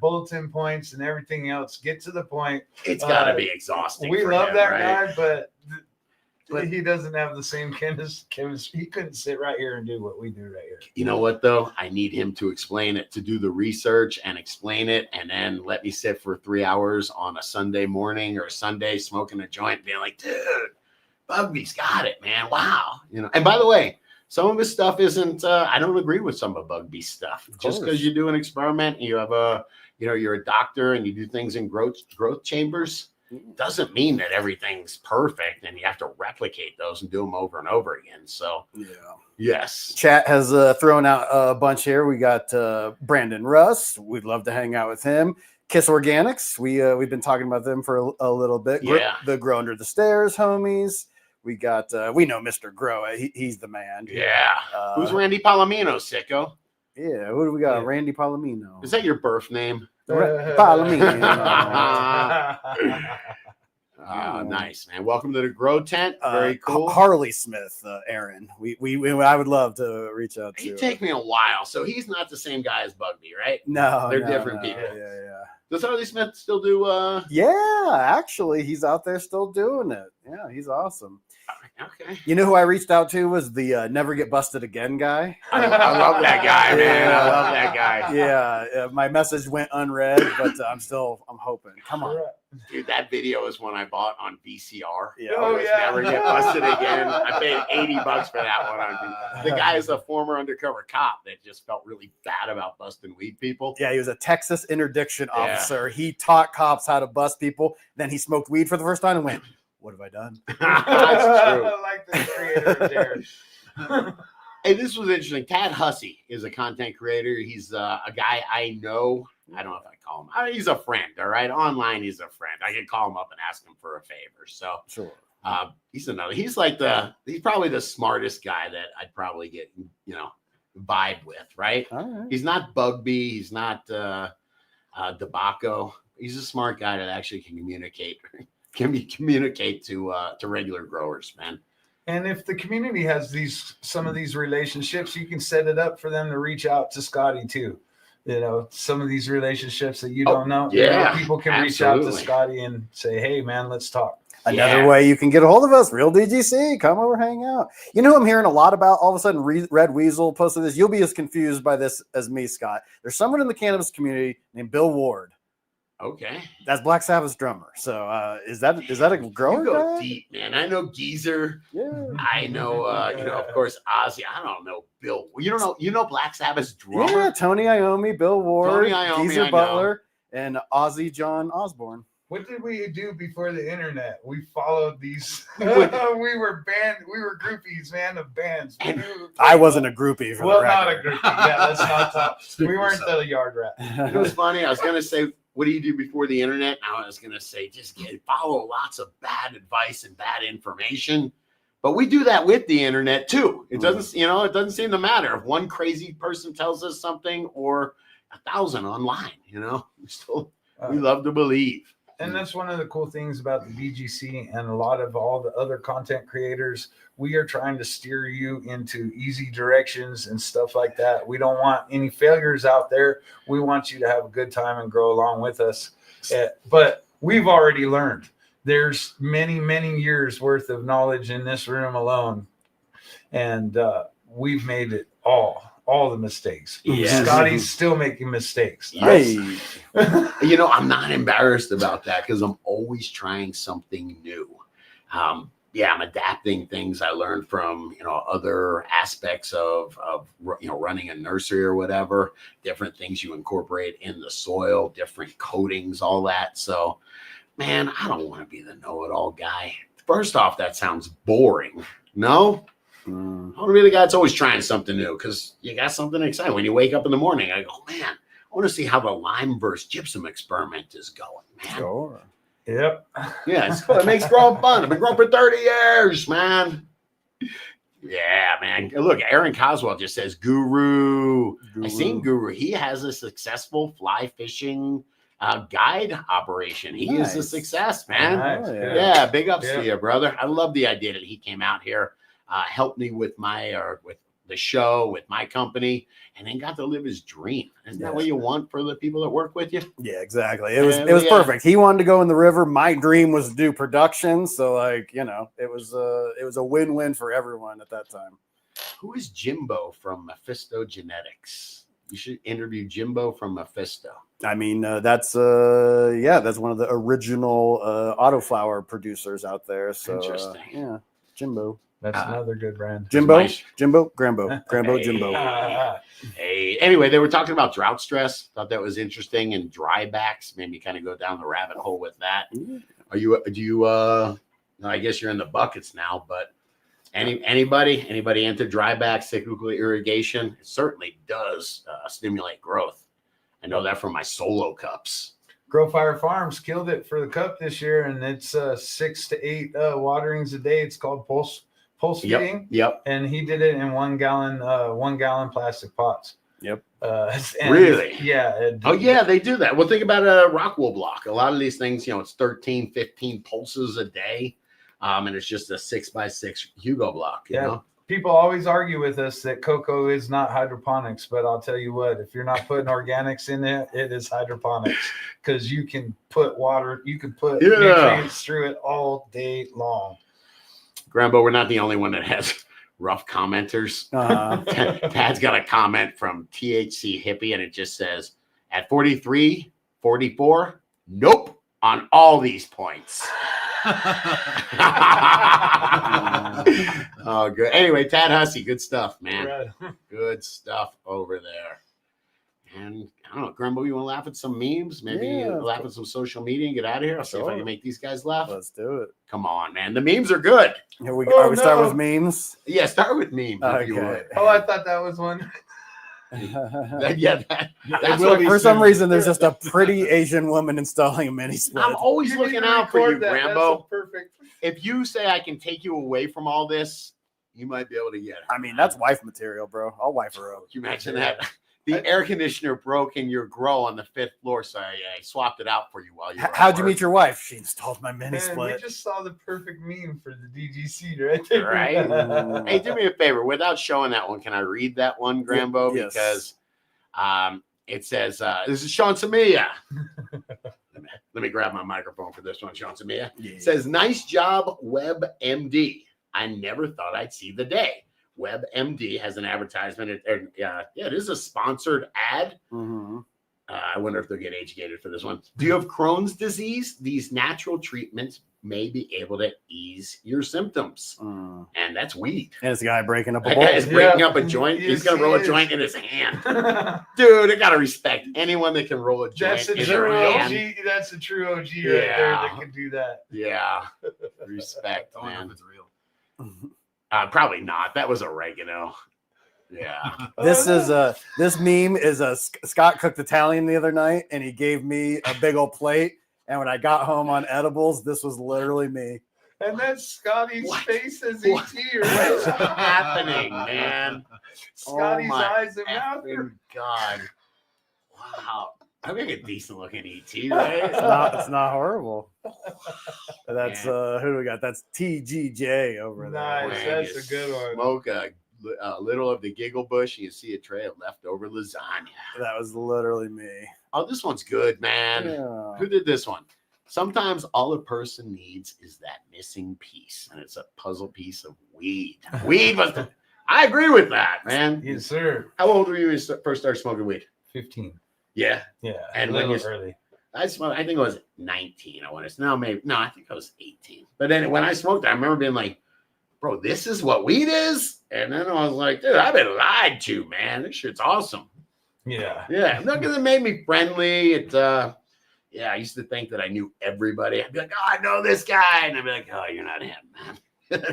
bulletin points, and everything else. Get to the point. It's got to be exhausting. We for love him, that right? guy, but But- he doesn't have the same chemistry. He couldn't sit right here and do what we do right here. You know what though? I need him to explain it, to do the research and explain it, and then let me sit for 3 hours on a Sunday morning or Sunday smoking a joint, being like, dude, Bugby's got it, man. Wow. And by the way, some of his stuff isn't. I don't agree with some of Bugby's stuff. Just because you do an experiment, and you have you're a doctor and you do things in growth chambers, doesn't mean that everything's perfect and you have to replicate those and do them over and over again. So yes. Chat has thrown out a bunch here. We got Brandon Russ. We'd love to hang out with him. Kiss Organics. We've been talking about them for a little bit. Yeah. The Grow Under the Stairs homies. We got we know Mr. Grow. He's the man. Yeah. Who's Randy Palomino, sicko? Yeah. Who do we got? Yeah. Randy Palomino. Is that your birth name? Palomino. Nice, man. Welcome to the Grow Tent. Very cool. Harley Smith, Aaron. I would love to reach out to. He'd take me a while. So he's not the same guy as Bugby, right? No, They're no, different no. people. Yeah. Does Harley Smith still do Yeah, actually, he's out there still doing it. Yeah, he's awesome. Okay. You know who I reached out to was the Never Get Busted Again guy. I love that guy, man. I love that guy. Yeah, my message went unread, but I'm hoping. Come on. Dude, that video is one I bought on VCR. Yeah. Oh, It was yeah. Never Get Busted Again. I paid $80 for that one. The guy is a former undercover cop that just felt really bad about busting weed people. Yeah, he was a Texas interdiction Yeah. officer. He taught cops how to bust people. Then he smoked weed for the first time and went, "What have I done?" That's true. I like the creator, Jared. Hey, this was interesting. Tad Hussey is a content creator. He's a guy I know. I don't know if I call him. He's a friend, all right? Online, he's a friend. I can call him up and ask him for a favor. So Sure. he's he's probably the smartest guy that I'd probably get, vibe with, right? All right. He's not Bugby. He's not Debaco. He's a smart guy that actually can communicate to regular growers, man. And if the community has some of these relationships, you can set it up for them to reach out to Scotty too. Some of these relationships that you don't know. yeah, people can reach out to absolutely. Scotty and say, "Hey, man, let's talk." Another way you can get a hold of us, Real DGC. Come over, hang out. You know who I'm hearing a lot about? All of a sudden, Red Weasel posted this. You'll be as confused by this as me, Scott. There's someone in the cannabis community named Bill Ward. Okay. That's Black Sabbath's drummer. So is that a grower You go guy? deep, man. I know Geezer. Yeah. I know, of course, Ozzy. I don't know Bill. You know Black Sabbath's drummer? Yeah, Tony Iommi, Bill Ward, Tony Iommi, Geezer I know. Butler, and Ozzy John Osborne. What did we do before the internet? We followed these. We we would- were groupies, man, of bands. We knew- I wasn't a groupie for Well, the not a record. groupie. Yeah, let's not talk. We weren't the yard rat. It was funny. I was going to say, what do you do before the internet? I was going to say, just follow lots of bad advice and bad information. But we do that with the internet too. It doesn't, it doesn't seem to matter if one crazy person tells us something or 1,000 online, we love to believe. And that's one of the cool things about the BGC and a lot of all the other content creators. We are trying to steer you into easy directions and stuff like that. We don't want any failures out there. We want you to have a good time and grow along with us. But we've already learned. There's many, many years worth of knowledge in this room alone. And we've made it all the mistakes. Yes. Scotty's still making mistakes. Hey, I'm not embarrassed about that because I'm always trying something new. I'm adapting things I learned from, other aspects of running a nursery or whatever, different things you incorporate in the soil, different coatings, all that. So, man, I don't want to be the know-it-all guy. First off, that sounds boring. No? I want to be the guy that's always trying something new because you got something exciting. When you wake up in the morning, I go, man, I want to see how the lime versus gypsum experiment is going, man. sure. Yep. Yeah, it's cool. It makes growing fun. I've been growing for 30 years, man. Yeah, man. Look, Aaron Coswell just says Guru. I seen Guru. He has a successful fly fishing guide operation. He is a Nice. success, man. Nice. Oh, Good. Yeah, big ups Yeah. to you, brother. I love the idea that he came out here, helped me with with the show, with my company, and then got to live his dream. Isn't that what you want for the people that work with you? Yeah, exactly. It was Yeah. perfect. He wanted to go in the river. My dream was to do production. So like, it was a win-win for everyone at that time. Who is Jimbo from Mephisto Genetics? You should interview Jimbo from Mephisto. I mean, that's one of the original autoflower producers out there. So Interesting. yeah, Jimbo. That's another good brand. Jimbo, nice. Jimbo, Grambo, Hey. Jimbo. Hey, anyway, they were talking about drought stress. Thought that was interesting, and drybacks. Maybe kind of go down the rabbit hole with that. Are you? Do you? I guess you're in the buckets now, but anybody into dryback cyclical irrigation? It certainly does stimulate growth. I know that from my solo cups. Grow Fire Farms killed it for the cup this year, and it's 6 to 8 waterings a day. It's called pulse feeding. Yep. And he did it in 1 gallon plastic pots. Yep. Really? Yeah. Oh, yeah, they do that. Well, think about a rock wool block. A lot of these things, it's 13, 15 pulses a day. And it's just a 6x6 Hugo block, you know? People always argue with us that cocoa is not hydroponics, but I'll tell you what, if you're not putting organics in it, it is hydroponics, because you can put water, you can put nutrients through it all day long. Grambo, we're not the only one that has rough commenters. Tad's got a comment from THC Hippie, and it just says, at 43, 44, nope, on all these points. Oh, good. Anyway, Tad Hussey, good stuff, man. Right. Good stuff over there. And I don't know, Grimbo, you want to laugh at some memes? Maybe laugh at some social media and get out of here. I'll see if I can make these guys laugh. Let's do it. Come on, man. The memes are good. Here we go. Are we start with memes? Yeah, start with memes if you would. Oh, I thought that was one. That's For some reason, there's just a pretty Asian woman installing a mini split. I'm always looking out for you, Grambo. Perfect. If you say I can take you away from all this, you might be able to get it. I mean, that's wife material, bro. I'll wife her up. Can you imagine that? The air conditioner broke in your grow on the 5th floor, so I swapped it out for you while you were How'd you meet your wife? She installed my mini Man, split. we just saw the perfect meme for the DGC right there. Right? Hey, do me a favor. Without showing that one, can I read that one, Grambo? Yes. Because it says, this is Sean Samia. Let me grab my microphone for this one, Sean Samia. Yeah. It says, nice job, WebMD. I never thought I'd see the day. WebMD has an advertisement. It is a sponsored ad. Mm-hmm. I wonder if they'll get age-gated for this one. Do you have Crohn's disease? These natural treatments may be able to ease your symptoms. And that's weed. And it's a guy breaking up a That bowl. guy is breaking up a joint. Yes, He's going to he roll a is. joint in his hand. Dude, I got to respect anyone that can roll a joint That's a in true their OG. hand. That's a true OG right there that can do that. Yeah. Respect, I don't know man. if it's real. Probably not. That was oregano. Yeah. This meme is Scott cooked Italian the other night, and he gave me a big old plate. And when I got home on edibles, this was literally me. And that's Scotty's What? face as What? ET, What's right? happening, man? Scotty's my eyes and mouth. effing God. Wow. I'm going to get decent looking ET, right? It's not horrible. That's who do we got? That's TGJ over there. Nice. When That's you a good one. Smoke a little of the giggle bush, you see a tray of leftover lasagna. That was literally me. Oh, this one's good, man. Yeah. Who did this one? Sometimes all a person needs is that missing piece, and it's a puzzle piece of weed. Weed was the. I agree with that, man. Yes, sir. How old were you when you first started smoking weed? 15. Yeah, Yeah. And a when little you- early. I smoked. I think I was 19. I want to. No, maybe no. I think I was 18. But then when I smoked, I remember being like, "Bro, this is what weed is." And then I was like, "Dude, I've been lied to, man. This shit's awesome." Yeah. Yeah, no, because it made me friendly. Yeah, I used to think that I knew everybody. I'd be like, "Oh, I know this guy," and I'd be like, "Oh, you're not him, man."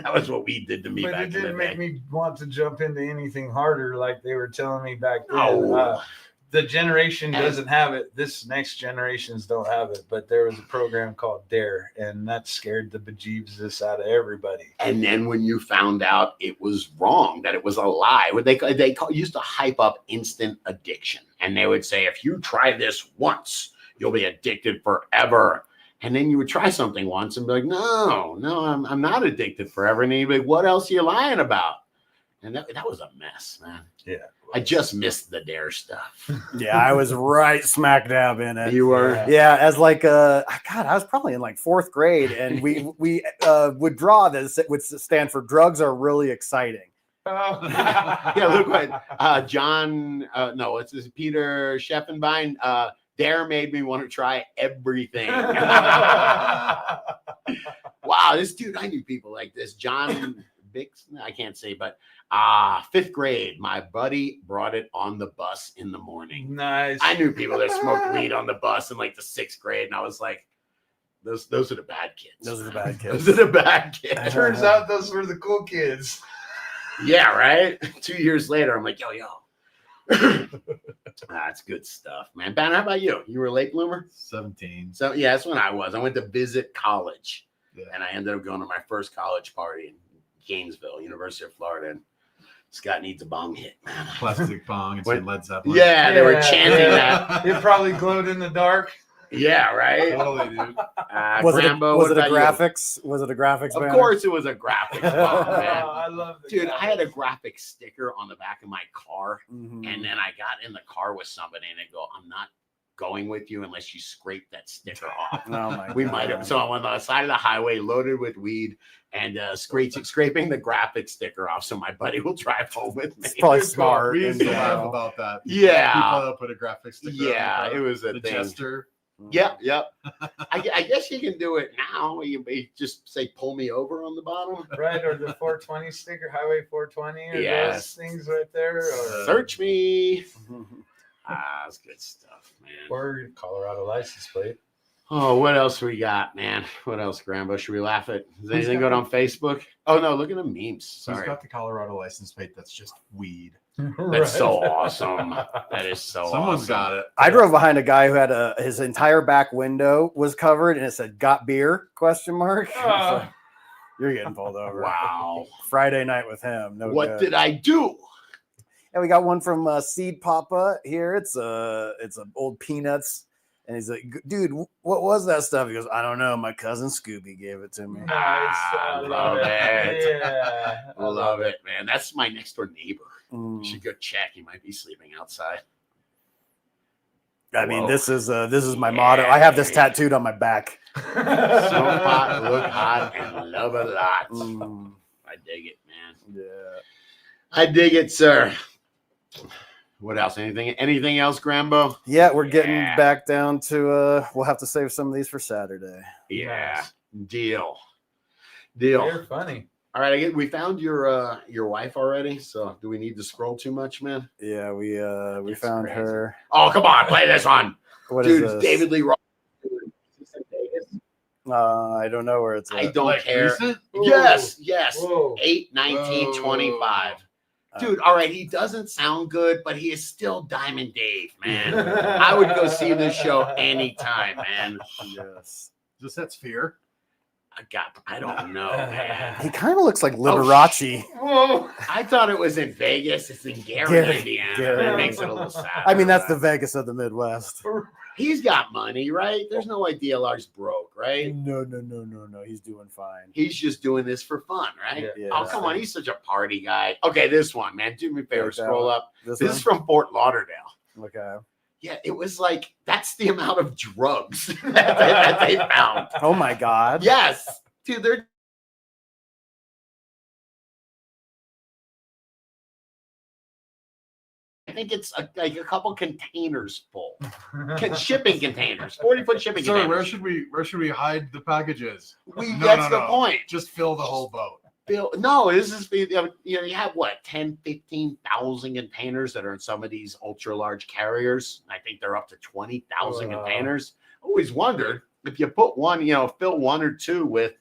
That was what weed did to me But back it in the didn't make day. me want to jump into anything harder like they were telling me back then. Oh. the generation doesn't have it. This next generations don't have it. But there was a program called Dare, and that scared the bejesus out of everybody. And then when you found out it was wrong, that it was a lie, used to hype up instant addiction. And they would say, if you try this once, you'll be addicted forever. And then you would try something once and be like, no, I'm not addicted forever. And you'd be like, what else are you lying about? And that was a mess, man. Yeah. I just missed the Dare stuff. Yeah, I was right smack dab in it. You were? Yeah, as like God, I was probably in like 4th grade, and we would draw this. It would stand for drugs are really exciting. Oh. Yeah, look what John, no, it's Peter Scheffenbein. Dare made me want to try everything. Wow, this dude, I knew people like this. John Bix, I can't say, but 5th grade, my buddy brought it on the bus in the morning. Nice. I knew people that smoked weed on the bus in like the 6th grade, and I was like, those are the bad kids. Those are the bad kids. Those are the bad kids. It turns out those were the cool kids. Yeah, right? 2 years later, I'm like, yo. That's good stuff, man. Ben, how about you? You were a late bloomer? 17. So, yeah, that's when I was. I went to visit college, Yeah. and I ended up going to my first college party in Gainesville, University of Florida. And Scott needs a bong hit, man. Plastic bong and Wait. some Led Zeppelin. Yeah, they were chanting that. It probably glowed in the dark. Yeah, right? Totally, dude. Was Grambo, it what a about you? graphics? Was it a graphics? Of banner? course, it was a graphics bomb, Oh, man. I love it. Dude, I had a graphic sticker on the back of my car, Mhm. and then I got in the car with somebody, and they go, I'm not going with you unless you scrape that sticker off. Oh my We God. might have. So I'm on the side of the highway, loaded with weed, and scraping the graphic sticker off, so my buddy will drive home with me. It's probably smart. We used to and, laugh about that. Yeah. People that put a graphic sticker Yeah, on it was a the thing. jester. Yep. I guess you can do it now. You just say "pull me over" on the bottom. Right, or the 420 sticker, Highway 420, or Yes. those things right there. Or, Search me. Mhm. That's good stuff, man. or Colorado license plate. Oh, what else we got, man? What else, Grambo? Should we laugh at? Is anything good on Facebook? Oh no, look at the memes. So he's Sorry, got the Colorado license plate that's just weed. that's so awesome. That is so. Someone's awesome. got it. I drove behind a guy who had his entire back window was covered, and it said "Got beer?" question mark. Oh. You're getting pulled over. Wow. Friday night with him. No What good. did I do? And we got one from Seed Papa here. It's a old Peanuts, and he's like, "Dude, what was that stuff?" He goes, "I don't know. My cousin Scooby gave it to me." Nice. I love it. Yeah. I love it, man. That's my next door neighbor. Mm. You should go check. He might be sleeping outside. I mean, Whoa. this is my motto. I have this Yeah. tattooed on my back. So hot, look hot, and love a lot. Mm. I dig it, man. Yeah. I dig it, sir. What else? Anything else, Grambo? Yeah, we're getting Yeah. back down to we'll have to save some of these for Saturday. Yeah. Nice. Deal. They're funny. All right, we found your wife already. So do we need to scroll too much, man? Yeah, we That's found crazy. her. Oh, come on, play this one. What is Dude, this? David Lee Roth. Is this in Vegas? I don't know where it's at. I don't Like care. recent? Yes. Whoa. 8/19/25. Dude, all right, he doesn't sound good, but he is still Diamond Dave, man. I would go see this show anytime, man. Yes. Just that's fear. I don't know, man. He kind of looks like Oh, Liberace. Whoa. I thought it was in Vegas. It's in Gary, Gary, Indiana. Gary. That makes it a little sad. I mean, that's the Vegas of the Midwest. He's got money, right? There's no way DLR's broke, right? No. He's doing fine. He's just doing this for fun, right? Yeah. Oh, come on. He's such a party guy. Okay, this one, man. Do me a favor. Like that Scroll one? up. This This is from Fort Lauderdale. one? Okay. Yeah, it was like, that's the amount of drugs that they found. Oh my God. Yes. Dude, they're I think it's like a couple containers full. Shipping containers, 40-foot shipping Sir, containers. where should we hide the packages? That's the point. Just fill the whole boat. Bill, no, this is you have what 10, 15,000 containers that are in some of these ultra large carriers. I think they're up to 20,000 Wow. containers. Always wondered if you put one, fill one or two with,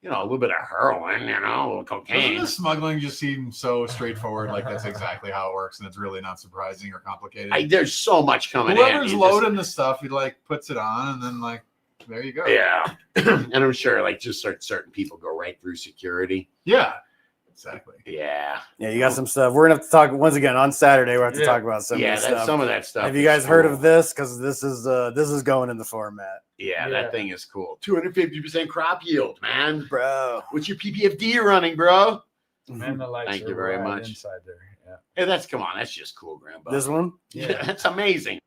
a little bit of heroin, a little Doesn't cocaine. the smuggling just seem so straightforward? Like that's exactly how it works, and it's really not surprising or complicated. There's so much coming Whoever's in. loading the stuff, he like puts it on, and then like there you go. Yeah. And I'm sure like just certain people go right through security. Yeah. Exactly. Yeah. Yeah, you got some stuff. We're gonna have to talk once again on Saturday. We'll have to Yeah. talk about some of this stuff. Some of that stuff. Have you is guys heard cool. of this? Because this is going in the format, Yeah, Yeah. that thing is cool. 250% crop yield, man. bro. What's your PPFD running, bro? And the lights Thank are you very right much. inside there. Yeah. Hey, that's just cool, Grandpa. This one, Yeah, that's amazing.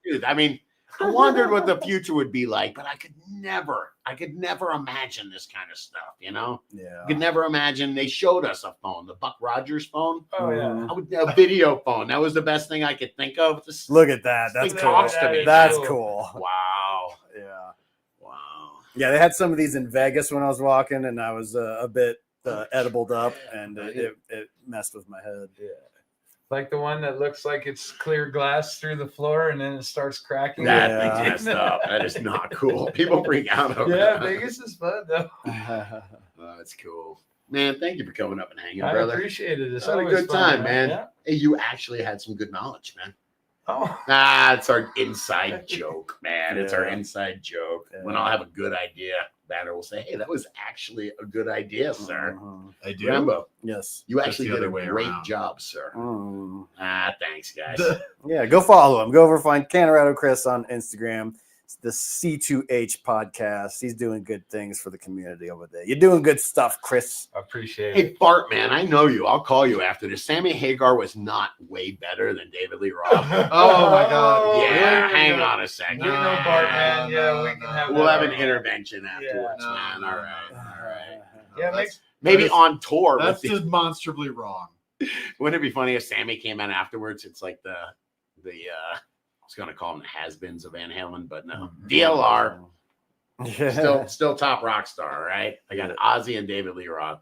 Dude, I mean, I wondered what the future would be like, but I could never imagine this kind of stuff, yeah. I could never imagine. They showed us a phone, the Buck Rogers phone. Oh yeah. A video phone. That was the best thing I could think of. Look at that. That's It cool. talks to me. That's Cool. cool. Wow. Yeah. Wow. Yeah, they had some of these in Vegas when I was walking, and I was a bit edibled up, and it messed with my head. Yeah. Like the one that looks like it's clear glass through the floor and then it starts cracking. That Yeah. thing's messed up. That is not cool. People freak out over Yeah, that. Vegas is fun though. Oh, that's cool. Man, thank you for coming up and hanging, I brother. appreciate it. It's Had a always good fun, time, man. Yeah. Hey, you actually had some good knowledge, man. Oh, It's our inside joke, man. It's our Yeah. inside joke. When Yeah. I'll have a good idea, Banner will say, "Hey, that was actually a good idea, sir." Mhm. I do. Rambo, Yes. you Just actually the did a other way great around. job, sir. Mm. Thanks, guys. Yeah, go follow him. Go over find Canorado Chris on Instagram. It's the C2H podcast. He's doing good things for the community over there. You're doing good stuff, Chris. I appreciate Hey, it. Bart, man, I know you. I'll call you after this. Sammy Hagar was not way better than David Lee Roth. Oh my God. Yeah, there we hang go. on a second. We know Bart, man. Yeah, we can have We'll that. have an intervention afterwards, No, man. no, All right, all right. Yeah, That's, Maybe that is- on tour. With that's the, demonstrably wrong. wouldn't it be funny if Sammy came out afterwards? It's like the I was gonna call them the has-beens of Van Halen, but no. DLR, Yeah. still top rock star, right? I got Ozzy and David Lee Roth.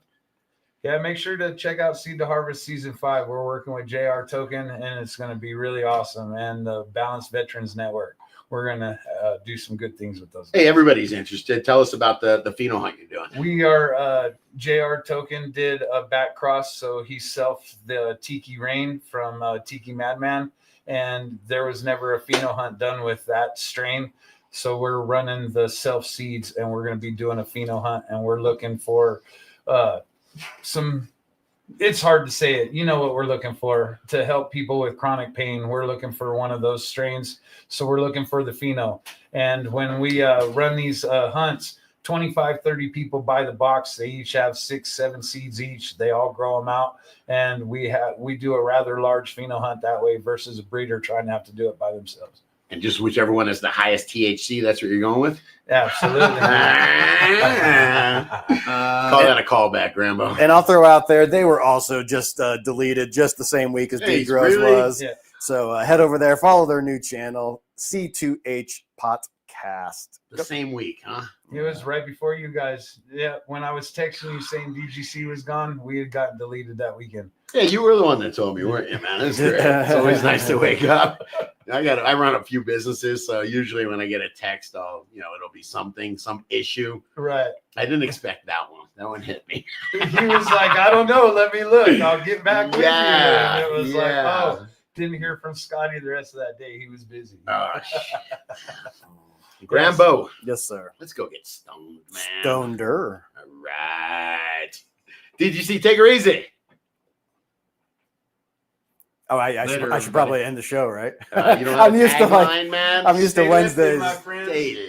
Yeah, make sure to check out Seed to Harvest Season 5. We're working with JR Token, and it's going to be really awesome. And the Balanced Veterans Network. We're going to do some good things with those. Hey, everybody's interested. Tell us about the pheno hunt you're doing. We are, JR Token did a back cross, so he selfed the Tiki Rain from Tiki Madman, and there was never a pheno hunt done with that strain. So we're running the self seeds, and we're going to be doing a pheno hunt, and we're looking for some. It's hard to say it. You know what we're looking for to help people with chronic pain. We're looking for one of those strains. So we're looking for the pheno. And when we run these hunts, 25, 30 people buy the box. They each have 6, 7 seeds each. They all grow them out. And we do a rather large pheno hunt that way versus a breeder trying to have to do it by themselves. And just whichever one has the highest THC, that's what you're going with? Absolutely. Call that a callback, Rambo. And I'll throw out there, they were also just deleted just the same week as Hey, D-Grows really? was. Yeah. So head over there, follow their new channel, C2H Podcast. The same week, huh? It was right before you guys. Yeah, when I was texting you saying DGC was gone, we had gotten deleted that weekend. Yeah, you were the one that told me, weren't you, man? That's great. It's always nice to wake up. I run a few businesses, so usually when I get a text, it'll be some issue. Right. I didn't expect that one. That one hit me. He was like, I don't know. Let me look. I'll get back with Yeah, you. And it was like, yeah. oh, didn't hear from Scotty the rest of that day. He was busy. Oh, Grambo, Yes, sir. let's go get stoned, man. Stoneder. All right. DGC, take her easy. Oh, I Later, should everybody. probably end the show, right? You don't have I'm used to tagline, man. I'm used to Stay lifted, Wednesdays. my friends. Stay